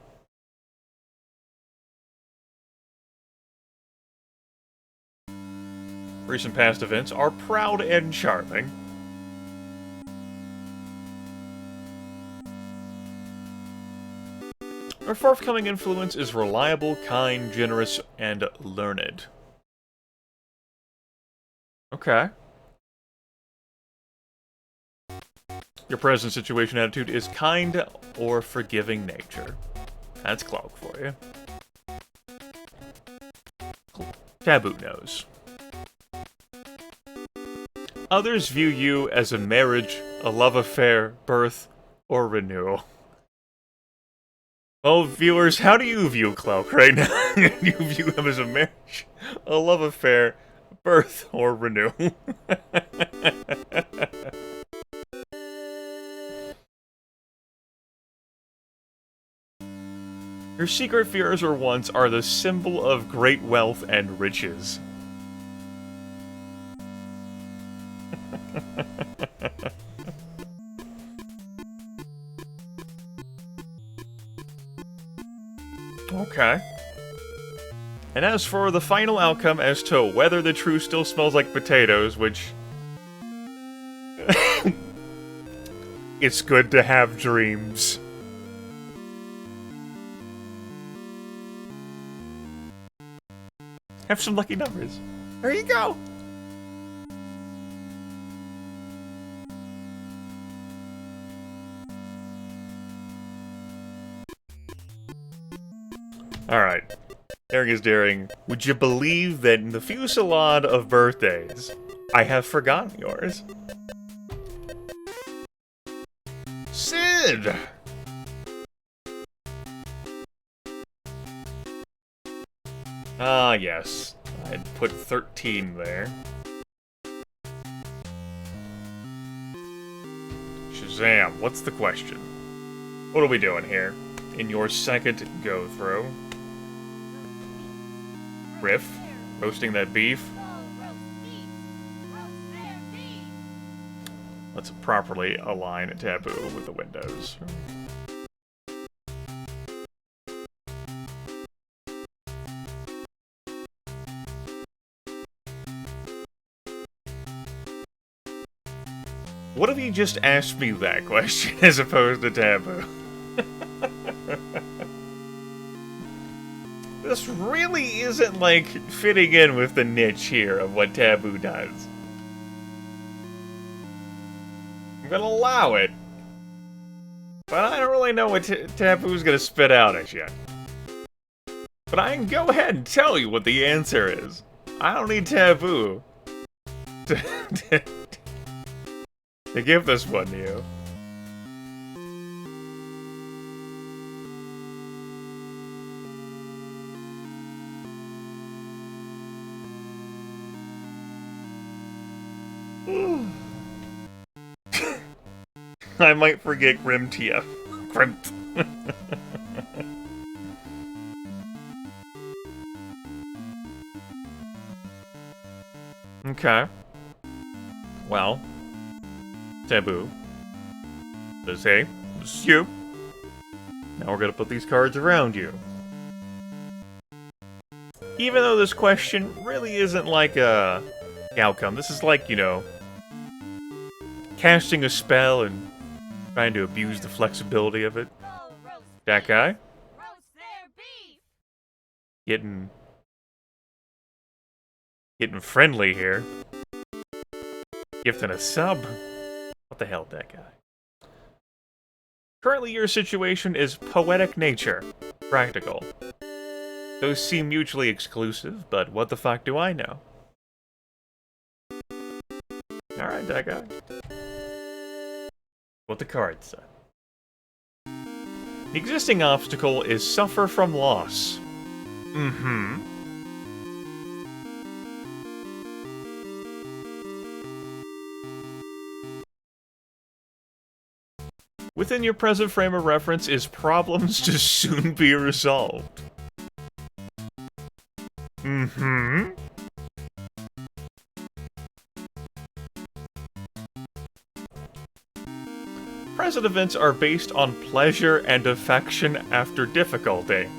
Speaker 1: Recent past events are proud and charming. Our forthcoming influence is reliable, kind, generous, and learned. Okay. Your present situation attitude is kind or forgiving nature. That's Cloak for you. Taboo knows. Others view you as a marriage, a love affair, birth, or renewal. Well, viewers, how do you view Cloak right now? You view him as a marriage, a love affair, birth, or renewal. Your secret fears or wants are the symbol of great wealth and riches. Okay. And as for the final outcome as to whether the truth still smells like potatoes, which... it's good to have dreams. Have some lucky numbers. There you go. Alright. Daring is daring. Would you believe that in the fusillade of birthdays, I have forgotten yours? Sid! Ah, yes. I'd put 13 there. Shazam, what's the question? What are we doing here? In your second go-through. Riff, roasting that beef. Let's properly align Taboo with the windows. What if you just asked me that question as opposed to Taboo? This really isn't, like, fitting in with the niche here of what Taboo does. I'm gonna allow it. But I don't really know what Taboo's gonna spit out at you. But I can go ahead and tell you what the answer is. I don't need Taboo to give this one to you. I might forget Grim TF. Grim. Okay. Well. Taboo. Says, hey, this is you. Now we're gonna put these cards around you. Even though this question really isn't like a outcome, this is like, you know, casting a spell and trying to abuse the flexibility of it. That guy? Getting friendly here. Gifting a sub. What the hell, that guy? Currently your situation is poetic nature. Practical. Those seem mutually exclusive, but what the fuck do I know? Alright, that guy. What the card said. The existing obstacle is suffer from loss. Mm-hmm. Within your present frame of reference is problems to soon be resolved. Mm-hmm. Present events are based on pleasure and affection after difficulty.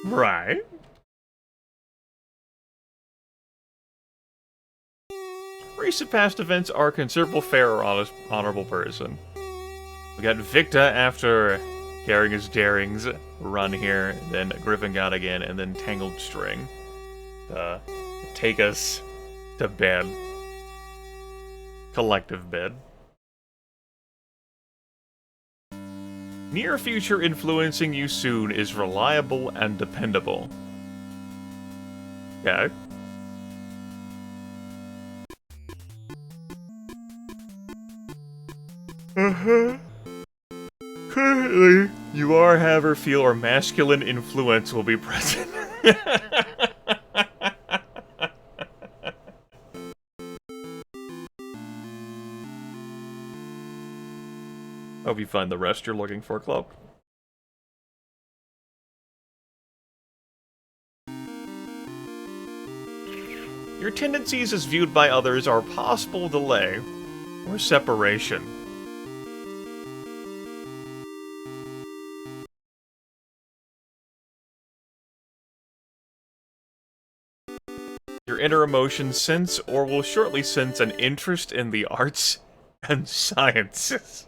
Speaker 1: Right. Recent past events are considerable fair or honorable person. We got Victa after carrying his darings run here, then Griffin got again, and then Tangled String. Take us to bed. Collective bed. Near future influencing you soon is reliable and dependable. Okay. Currently, you are, have, or feel, or masculine influence will be present. Hope you find the rest you're looking for, Club. Your tendencies as viewed by others are possible delay or separation. Your inner emotions sense or will shortly sense an interest in the arts and sciences.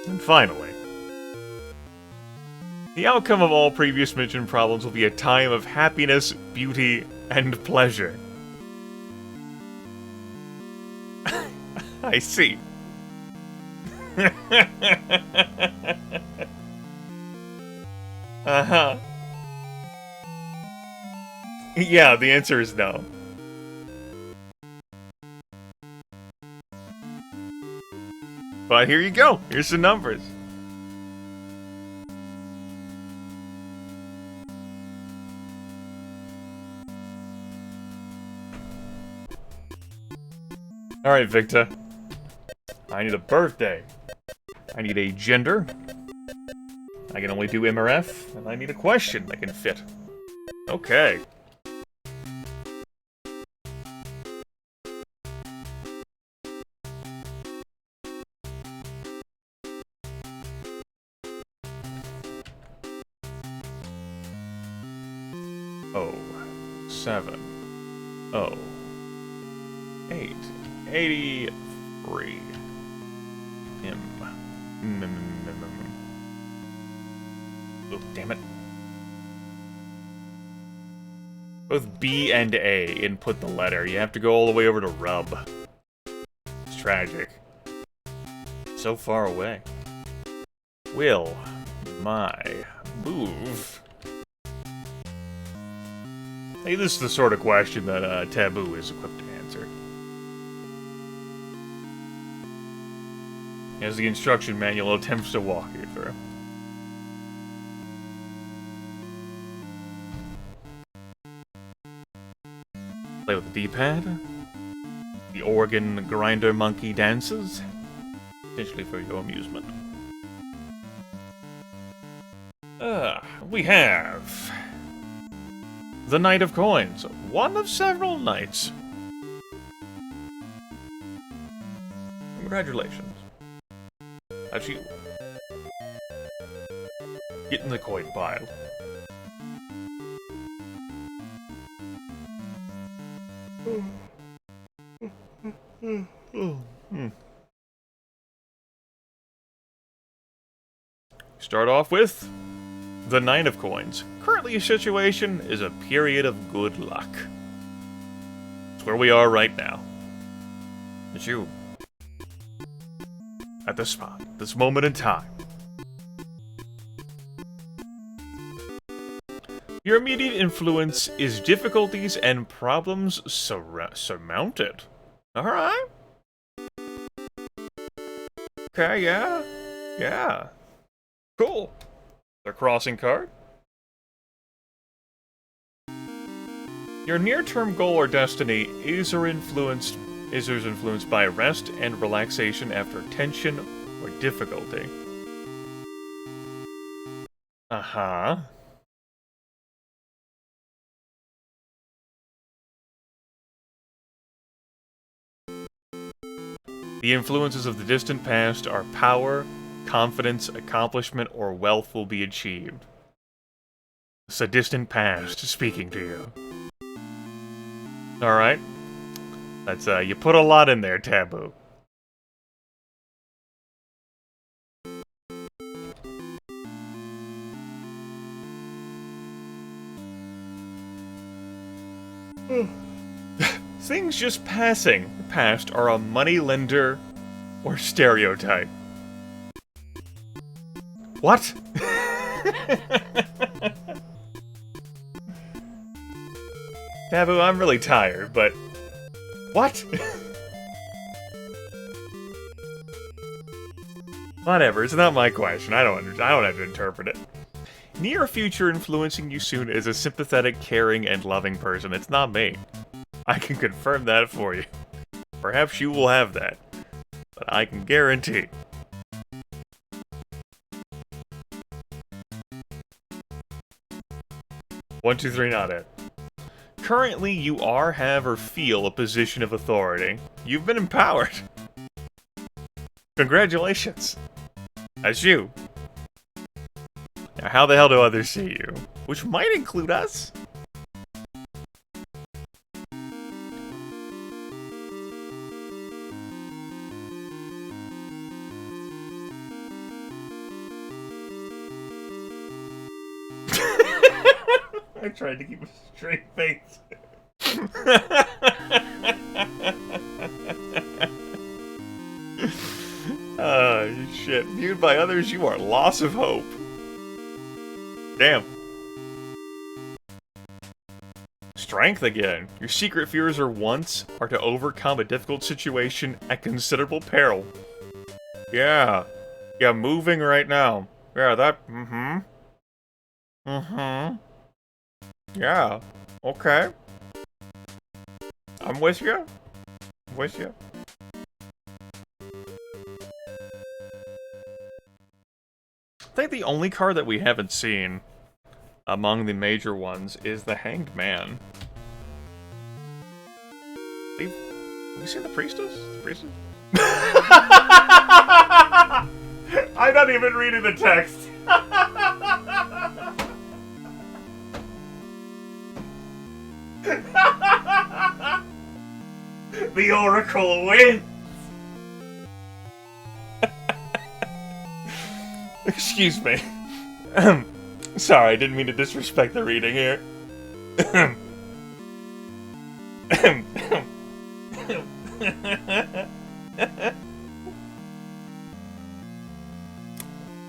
Speaker 1: And finally, the outcome of all previous mentioned problems will be a time of happiness, beauty, and pleasure. I see. Uh-huh. Yeah, the answer is no. But here you go. Here's the numbers. Alright, Victor. I need a birthday. I need a gender. I can only do MRF. And I need a question that can fit. Okay. Oh, 7, 0, 8, 83. Oh, damn it. Both B and A input the letter. You have to go all the way over to rub. It's tragic. So far away. Will my move? Hey, this is the sort of question that Taboo is equipped to answer. As the instruction manual attempts to walk you through. Play with the D-pad. The organ grinder monkey dances. Potentially for your amusement. We have the Knight of Coins, one of several knights. Congratulations. That's you. Get in the coin pile. Start off with the Nine of Coins. Currently, your situation is a period of good luck. It's where we are right now. It's you. At this spot, this moment in time. Your immediate influence is difficulties and problems surmounted. Alright. Okay, yeah. Yeah. Cool. The crossing card. Your near-term goal or destiny is influenced by rest and relaxation after tension or difficulty. Uh-huh. The influences of the distant past are power, confidence, accomplishment, or wealth will be achieved. It's a distant past speaking to you. Alright. That's, you put a lot in there, Taboo. Things just passing past are a moneylender or stereotype. What? Taboo, I'm really tired, but... What? Whatever, it's not my question. I don't have to interpret it. Near future influencing you soon is a sympathetic, caring, and loving person. It's not me. I can confirm that for you. Perhaps you will have that. But I can guarantee. One, two, three, not it. Currently, you are, have, or feel a position of authority. You've been empowered. Congratulations. That's you. Now, how the hell do others see you? Which might include us. I tried to keep a straight face. Shit. Viewed by others, you are loss of hope. Damn. Strength again. Your secret fears are to overcome a difficult situation at considerable peril. Yeah. Yeah, moving right now. Yeah, that... Mm-hmm. Mm-hmm. Yeah. Okay. I'm with you. I'm with you. I think the only card that we haven't seen among the major ones is the Hanged Man. Have we seen the Priestess? The Priestess? I'm not even reading the text. The Oracle wins! Excuse me. Sorry, I didn't mean to disrespect the reading here.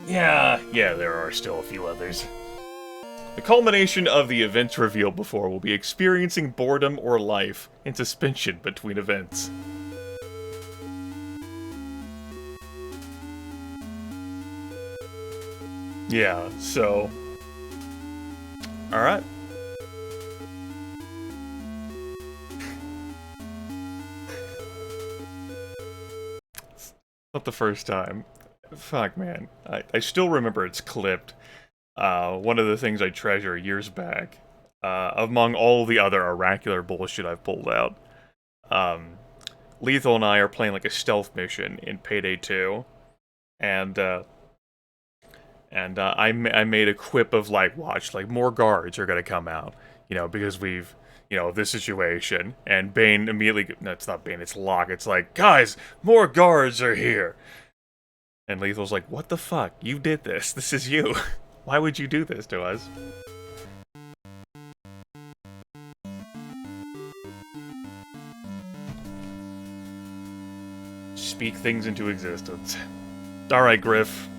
Speaker 1: Yeah, there are still a few others. The culmination of the events revealed before will be experiencing boredom or life in suspension between events. Yeah, so... Alright. Not the first time. Fuck, man. I still remember it's clipped. One of the things I treasure years back, among all the other oracular bullshit I've pulled out, Lethal and I are playing like a stealth mission in Payday 2, and I made a quip of like, watch, like more guards are gonna come out, because we've, this situation, and Bane immediately, no, it's not Bane, it's Locke, it's like, guys, more guards are here, and Lethal's like, what the fuck, you did this, this is you. Why would you do this to us? Speak things into existence. Alright, Griff.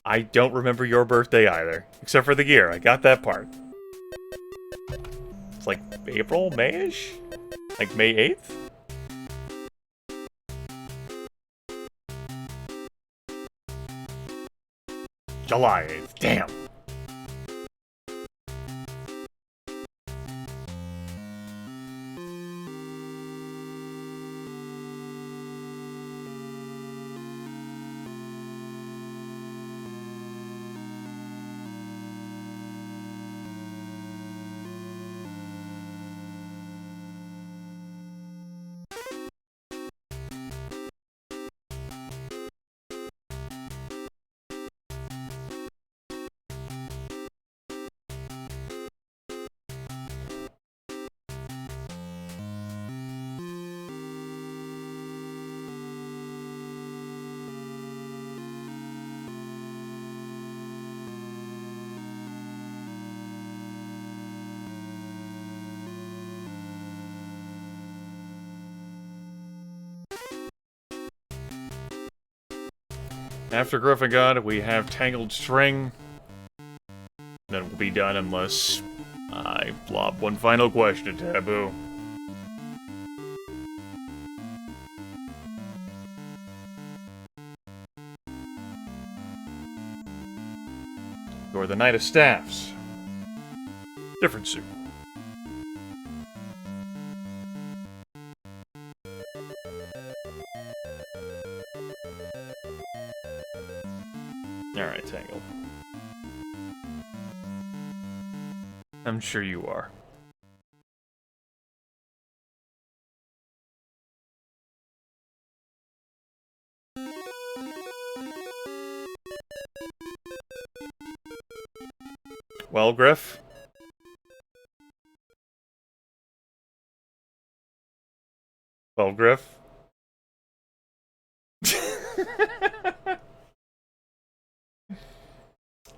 Speaker 1: I don't remember your birthday either. Except for the year, I got that part. It's like April, May-ish? Like May 8th? July 8th, damn. After Griffin God, we have Tangled String. Then we'll be done unless I lob one final question to Taboo. You're the Knight of Staffs. Different suit. Alright, Tangled. I'm sure you are. Well, Griff? Well, Griff?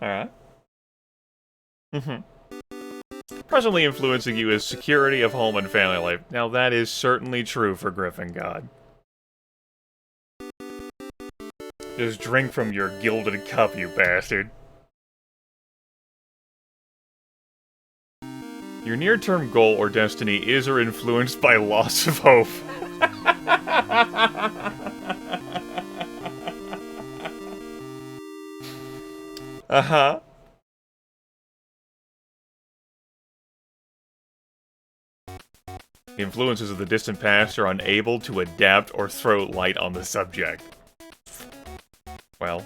Speaker 1: Alright. Presently influencing you is security of home and family life. Now that is certainly true for Griffin God. Just drink from your gilded cup, you bastard. Your near-term goal or destiny is or influenced by loss of hope. Uh-huh. The influences of the distant past are unable to adapt or throw light on the subject. Well.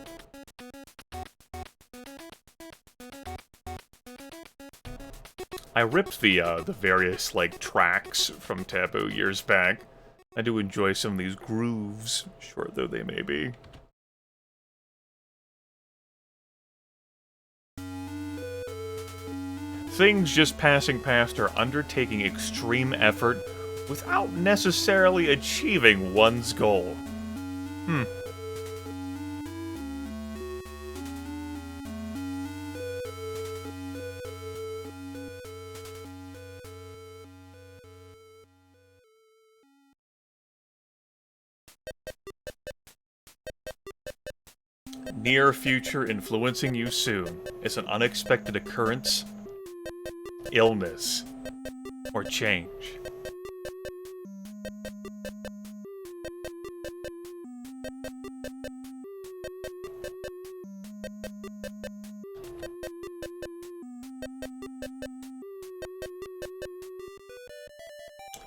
Speaker 1: I ripped the various, like, tracks from Taboo years back. I do enjoy some of these grooves, short though they may be. Things just passing past are undertaking extreme effort without necessarily achieving one's goal. Near future influencing you soon is an unexpected occurrence, illness, or change.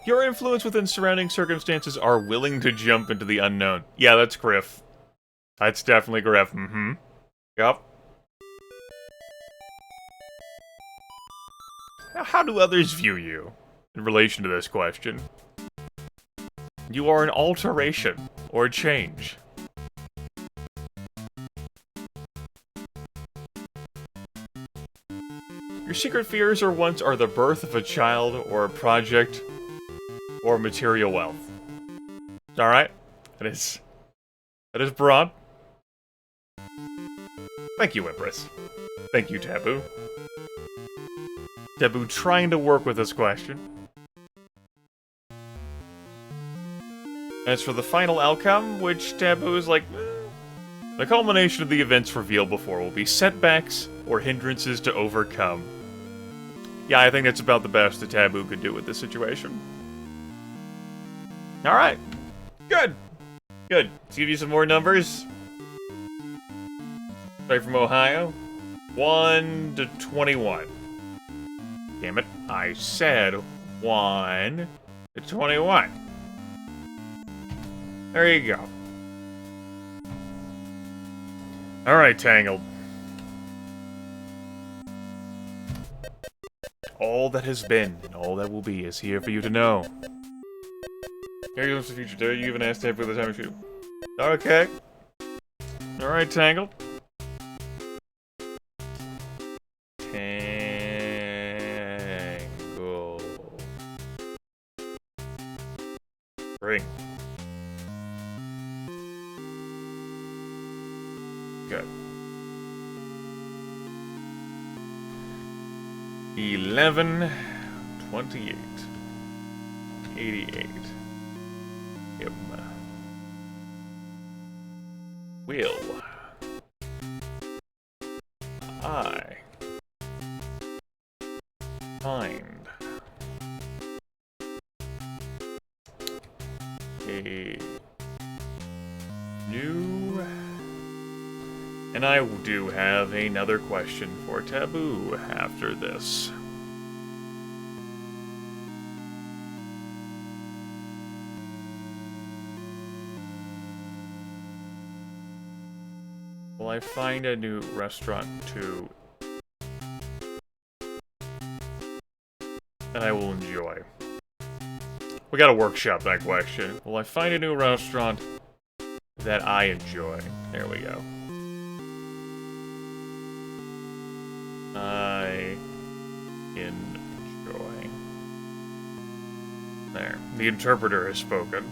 Speaker 1: Your influence within surrounding circumstances are willing to jump into the unknown. Yeah, that's Griff. That's definitely Griff. Yup. Now, how do others view you in relation to this question? You are an alteration or a change. Your secret fears or wants are the birth of a child or a project or material wealth. Alright? That is broad. Thank you, Empress. Thank you, Taboo. Taboo trying to work with this question. As for the final outcome, which Taboo is like, the culmination of the events revealed before will be setbacks or hindrances to overcome. Yeah, I think that's about the best the Taboo could do with this situation. Alright. Good. Good. Let's give you some more numbers. Straight from Ohio. 1 to 21. Damn it. I said 1 to 21. There you go. Alright, Tangled. All that has been and all that will be is here for you to know. Here goes the future. Dare you even ask Tab for the time of shoot? Okay. Alright, Tangled. Tangle. Ring. Good. 11, 28, 88. Yep. Will I find a new... And I do have another question for Taboo after this. Will I find a new restaurant too that I will enjoy? We gotta workshop that question. Will I find a new restaurant that I enjoy? There we go. I enjoy. There. The interpreter has spoken.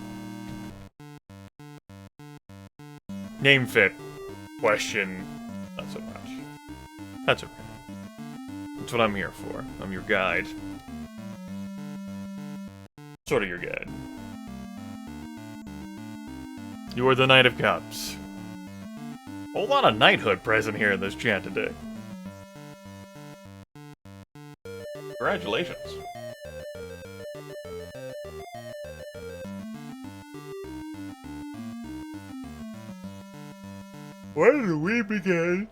Speaker 1: Name fit. Question. Not so much. That's okay. That's what I'm here for. I'm your guide. Sort of your guide. You are the Knight of Cups. Whole lot of knighthood present here in this chat today. Congratulations. Where do we begin?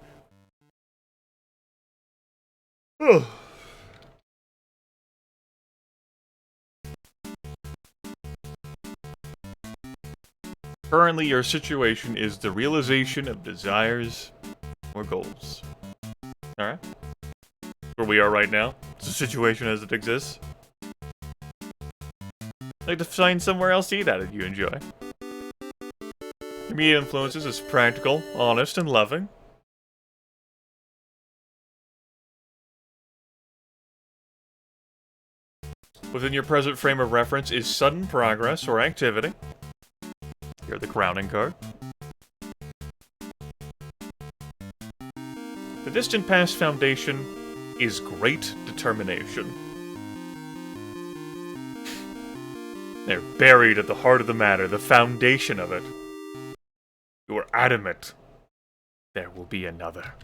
Speaker 1: Oh. Currently, your situation is the realization of desires or goals. Alright? Where we are right now. It's a situation as it exists. I'd like to find somewhere else to eat at it you enjoy. Your media influences is practical, honest, and loving. Within your present frame of reference is sudden progress or activity. You're the crowning card. The distant past foundation is great determination. They're buried at the heart of the matter, the foundation of it. You are adamant. There will be another.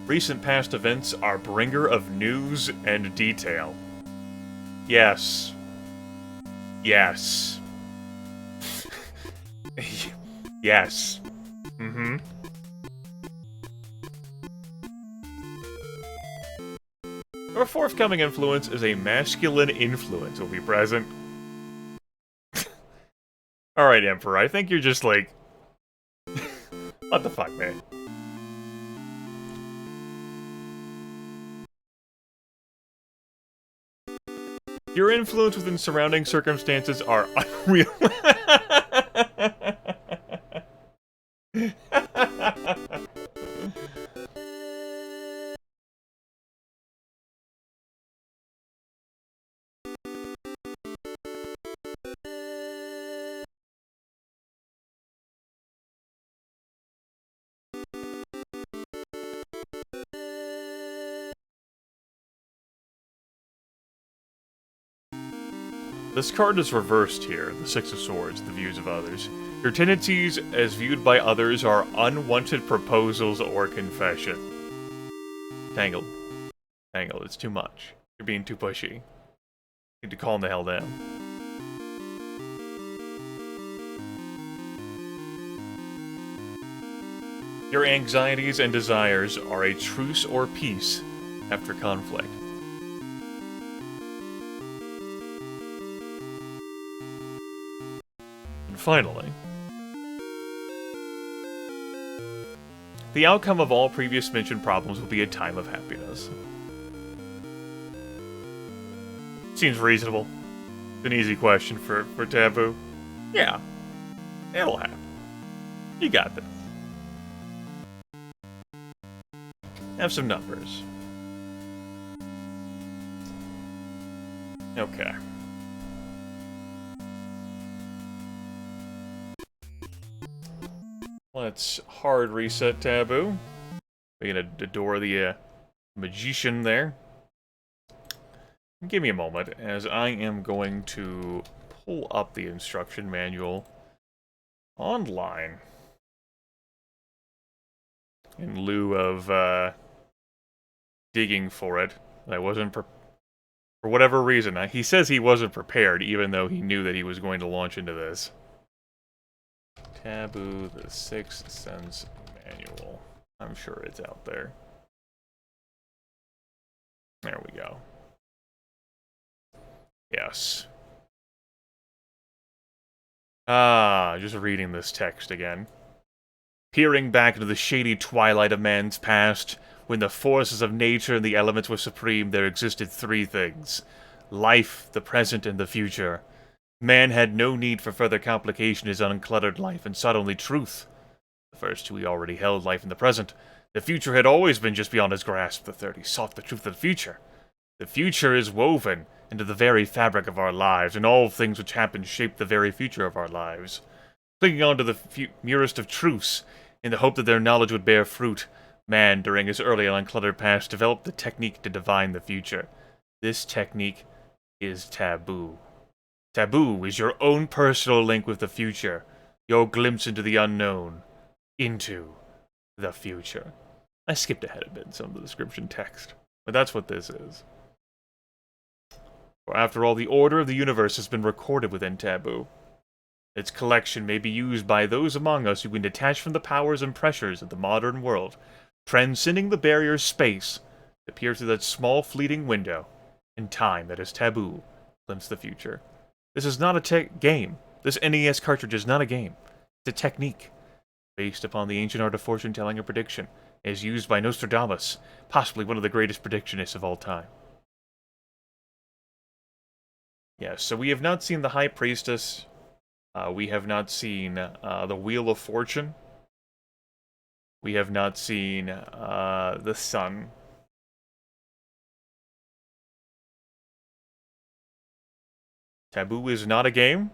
Speaker 1: Recent past events are bringer of news and detail. Yes. Yes. Yes. Mm-hmm. Your forthcoming influence is a masculine influence will be present. Alright, Emperor, I think you're just like... what the fuck, man? Your influence within surrounding circumstances are unreal. This card is reversed here, the Six of Swords, the views of others. Your tendencies, as viewed by others, are unwanted proposals or confession. Tangled. Tangled, it's too much. You're being too pushy. You need to calm the hell down. Your anxieties and desires are a truce or peace after conflict. Finally, the outcome of all previous mentioned problems will be a time of happiness. Seems reasonable. It's an easy question for Taboo. Yeah, it'll happen. You got this. Have some numbers. Okay. Let's hard reset Taboo. We're gonna adore the magician there. Give me a moment, as I am going to pull up the instruction manual online. In lieu of digging for it. I wasn't for whatever reason. He says he wasn't prepared, even though he knew that he was going to launch into this. Taboo, the Sixth Sense Manual. I'm sure it's out there. There we go. Yes. Just reading this text again. Peering back into the shady twilight of man's past, when the forces of nature and the elements were supreme, there existed three things. Life, the present, and the future. Man had no need for further complication in his uncluttered life, and sought only truth. The first two he already held, life and the present. The future had always been just beyond his grasp. The third he sought the truth of the future. The future is woven into the very fabric of our lives, and all things which happen shape the very future of our lives. clinging on to the merest of truths, in the hope that their knowledge would bear fruit. Man, during his early and uncluttered past, developed the technique to divine the future. This technique is Taboo. Taboo is your own personal link with the future, your glimpse into the unknown, into the future. I skipped ahead a bit in some of the description text, but that's what this is. For after all, the order of the universe has been recorded within Taboo. Its collection may be used by those among us who can detach from the powers and pressures of the modern world, transcending the barrier of space, to peer through that small fleeting window in time that is Taboo, glimpse the future. This is not a game. This NES cartridge is not a game. It's a technique, based upon the ancient art of fortune-telling and prediction. It is used by Nostradamus, possibly one of the greatest predictionists of all time. Yes, so we have not seen the High Priestess. We have not seen the Wheel of Fortune. We have not seen the Sun. Taboo is not a game.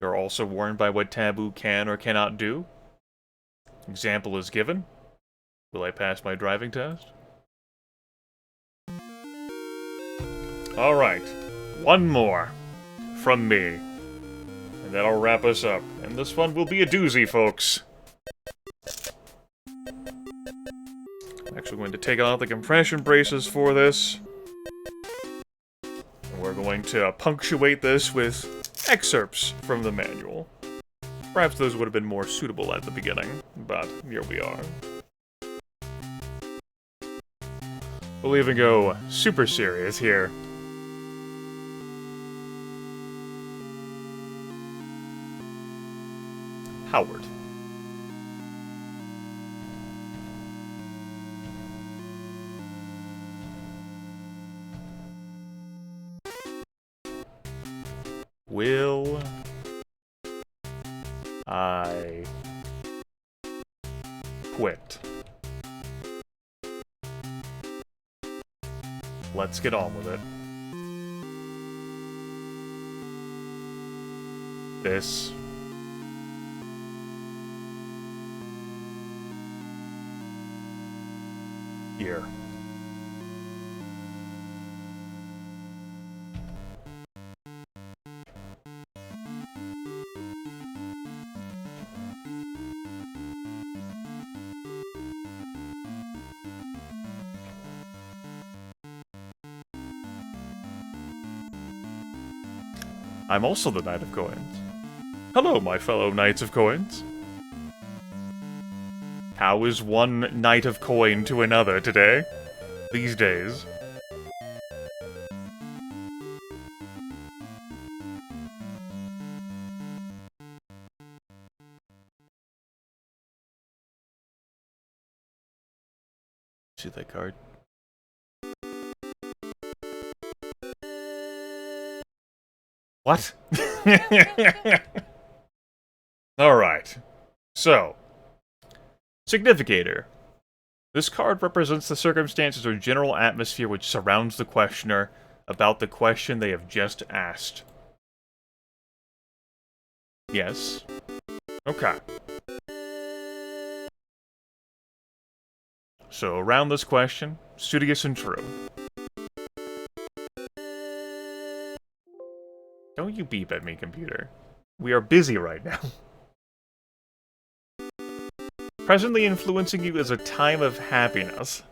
Speaker 1: You're also warned by what Taboo can or cannot do. Example is given. Will I pass my driving test? Alright, one more from me. And that'll wrap us up. And this one will be a doozy, folks. I'm actually going to take out the compression braces for this. And we're going to punctuate this with excerpts from the manual. Perhaps those would have been more suitable at the beginning, but here we are. We'll even go super serious here. Howard. Will I quit? Let's get on with it. This year. I'm also the Knight of Coins. Hello, my fellow Knights of Coins. How is one Knight of Coin to another today? These days. See that card? What? Alright. So, Significator. This card represents the circumstances or general atmosphere which surrounds the questioner about the question they have just asked. Yes. Okay. So, around this question, studious and true. Don't you beep at me, computer. We are busy right now. Presently influencing you is a time of happiness.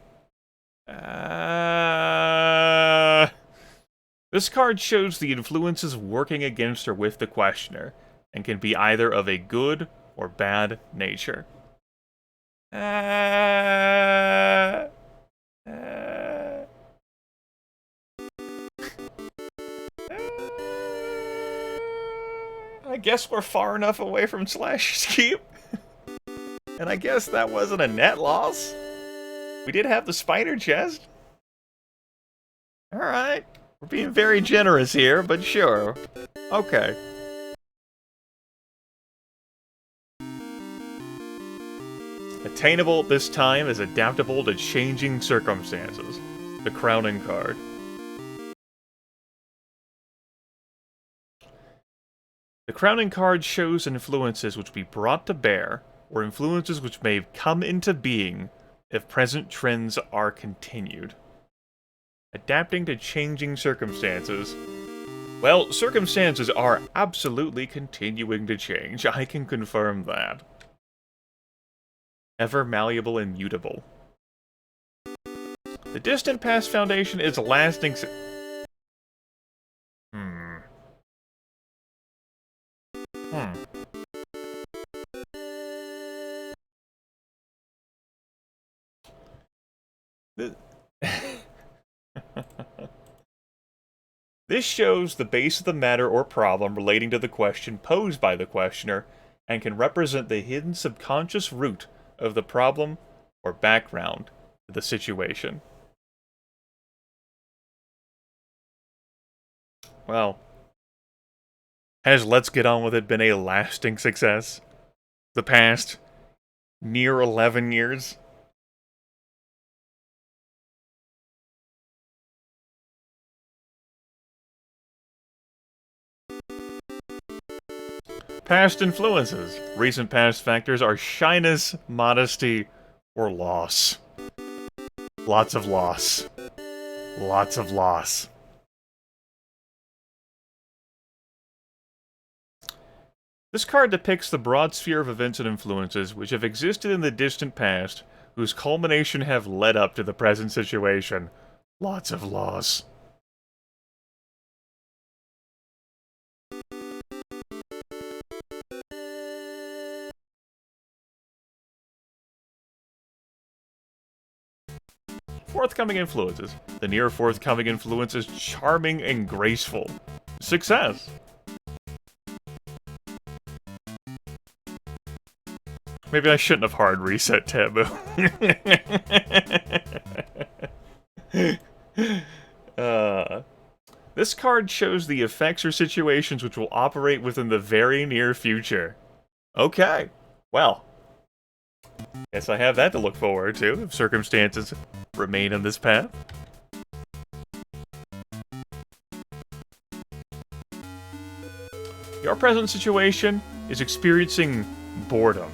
Speaker 1: This card shows the influences working against or with the questioner, and can be either of a good or bad nature. I guess we're far enough away from Slasher's Keep. And I guess that wasn't a net loss. We did have the spider chest. Alright. We're being very generous here, but sure. Okay. Attainable this time is adaptable to changing circumstances. The crowning card. The crowning card shows influences which be brought to bear, or influences which may come into being if present trends are continued. Adapting to changing circumstances. Well, circumstances are absolutely continuing to change. I can confirm that. Ever malleable and mutable. The distant past foundation is lasting. This shows the base of the matter or problem relating to the question posed by the questioner and can represent the hidden subconscious root of the problem or background to the situation. Well, has Let's Get On With It been a lasting success? The past near 11 years? Past influences. Recent past factors are shyness, modesty, or loss. Lots of loss. Lots of loss. This card depicts the broad sphere of events and influences which have existed in the distant past, whose culmination have led up to the present situation. Lots of loss. Forthcoming influences. The near forthcoming influence is charming and graceful. Success. Maybe I shouldn't have hard reset Taboo. This card shows the effects or situations which will operate within the very near future. Okay. Well. Guess I have that to look forward to if circumstances remain on this path. Your present situation is experiencing boredom.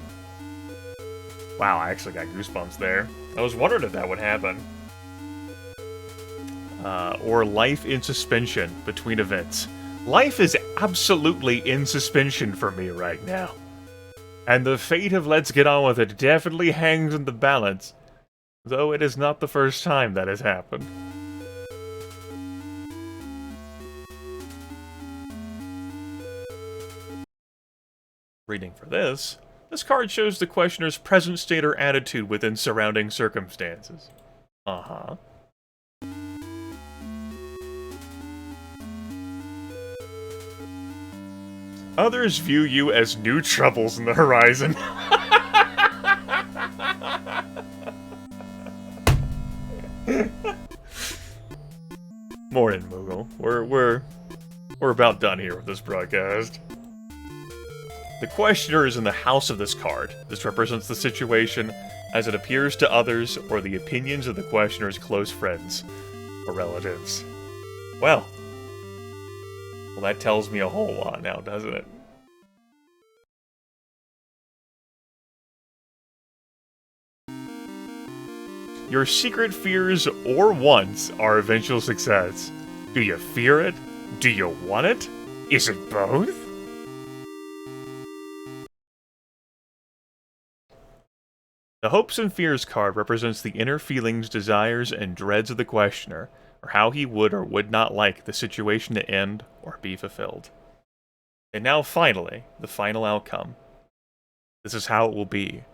Speaker 1: Wow, I actually got goosebumps there. I was wondering if that would happen. Or life in suspension between events. Life is absolutely in suspension for me right now. And the fate of Let's Get On With It definitely hangs in the balance, though it is not the first time that has happened. Reading for this card shows the questioner's present state or attitude within surrounding circumstances. Uh-huh. Others view you as new troubles in the horizon. Morning, Moogle. We're about done here with this broadcast. The questioner is in the house of this card. This represents the situation as it appears to others or the opinions of the questioner's close friends or relatives. Well, that tells me a whole lot now, doesn't it? Your secret fears or wants are eventual success. Do you fear it? Do you want it? Is it both? The Hopes and Fears card represents the inner feelings, desires, and dreads of the questioner, or how he would or would not like the situation to end or be fulfilled. And now finally, the final outcome. This is how it will be.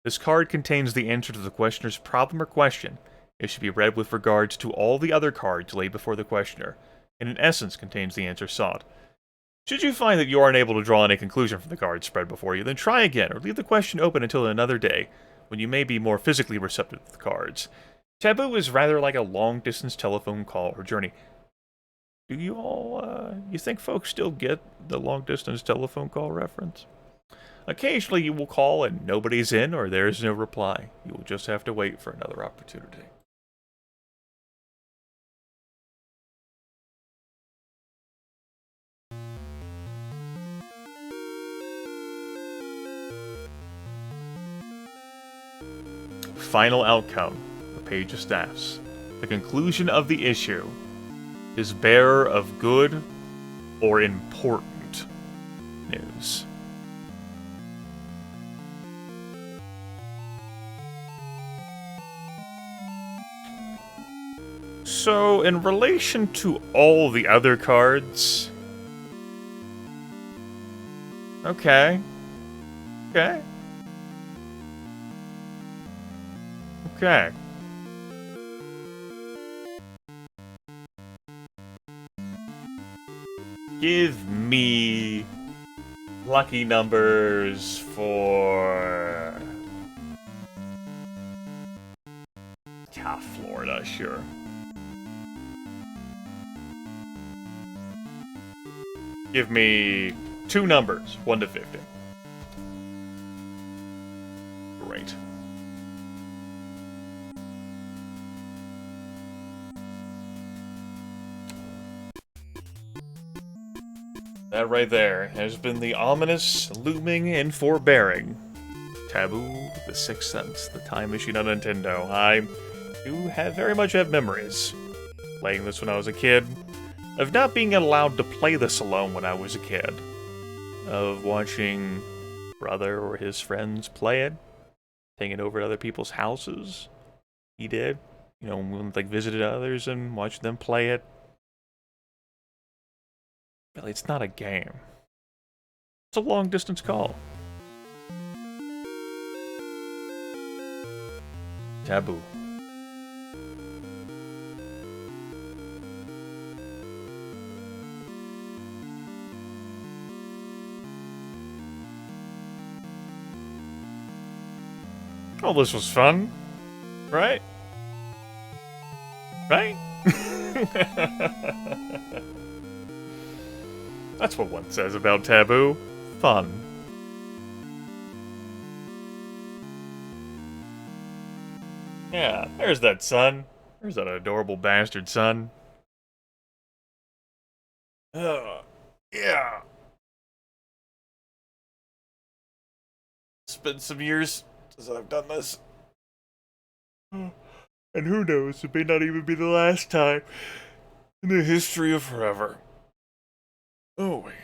Speaker 1: This card contains the answer to the questioner's problem or question. It should be read with regards to all the other cards laid before the questioner, and in essence contains the answer sought. Should you find that you are unable to draw any conclusion from the cards spread before you, then try again, or leave the question open until another day, when you may be more physically receptive to the cards. Taboo is rather like a long-distance telephone call or journey. Do you all, you think folks still get the long-distance telephone call reference? Occasionally you will call and nobody's in or there's no reply. You will just have to wait for another opportunity. final outcome, the page of staffs. The conclusion of the issue is bearer of good or important news. So, in relation to all the other cards... Okay. Okay. Okay. Give me lucky numbers for... Florida, sure. Give me 2 numbers, 1 to 50. Great. That right there has been the ominous, looming, and forbearing Taboo, the Sixth Sense, the time machine on Nintendo. I do very much have memories playing this when I was a kid, of not being allowed to play this alone when I was a kid, of watching brother or his friends play it, hanging over at other people's houses. He did, you know, when we visited others and watched them play it. Really, it's not a game. It's a long-distance call. Taboo. Oh, this was fun, right? Right? That's what one says about Taboo. Fun. Yeah, there's that son. There's that adorable bastard son. Yeah. It's been some years since I've done this. And who knows, it may not even be the last time in the history of forever. Oh, wait.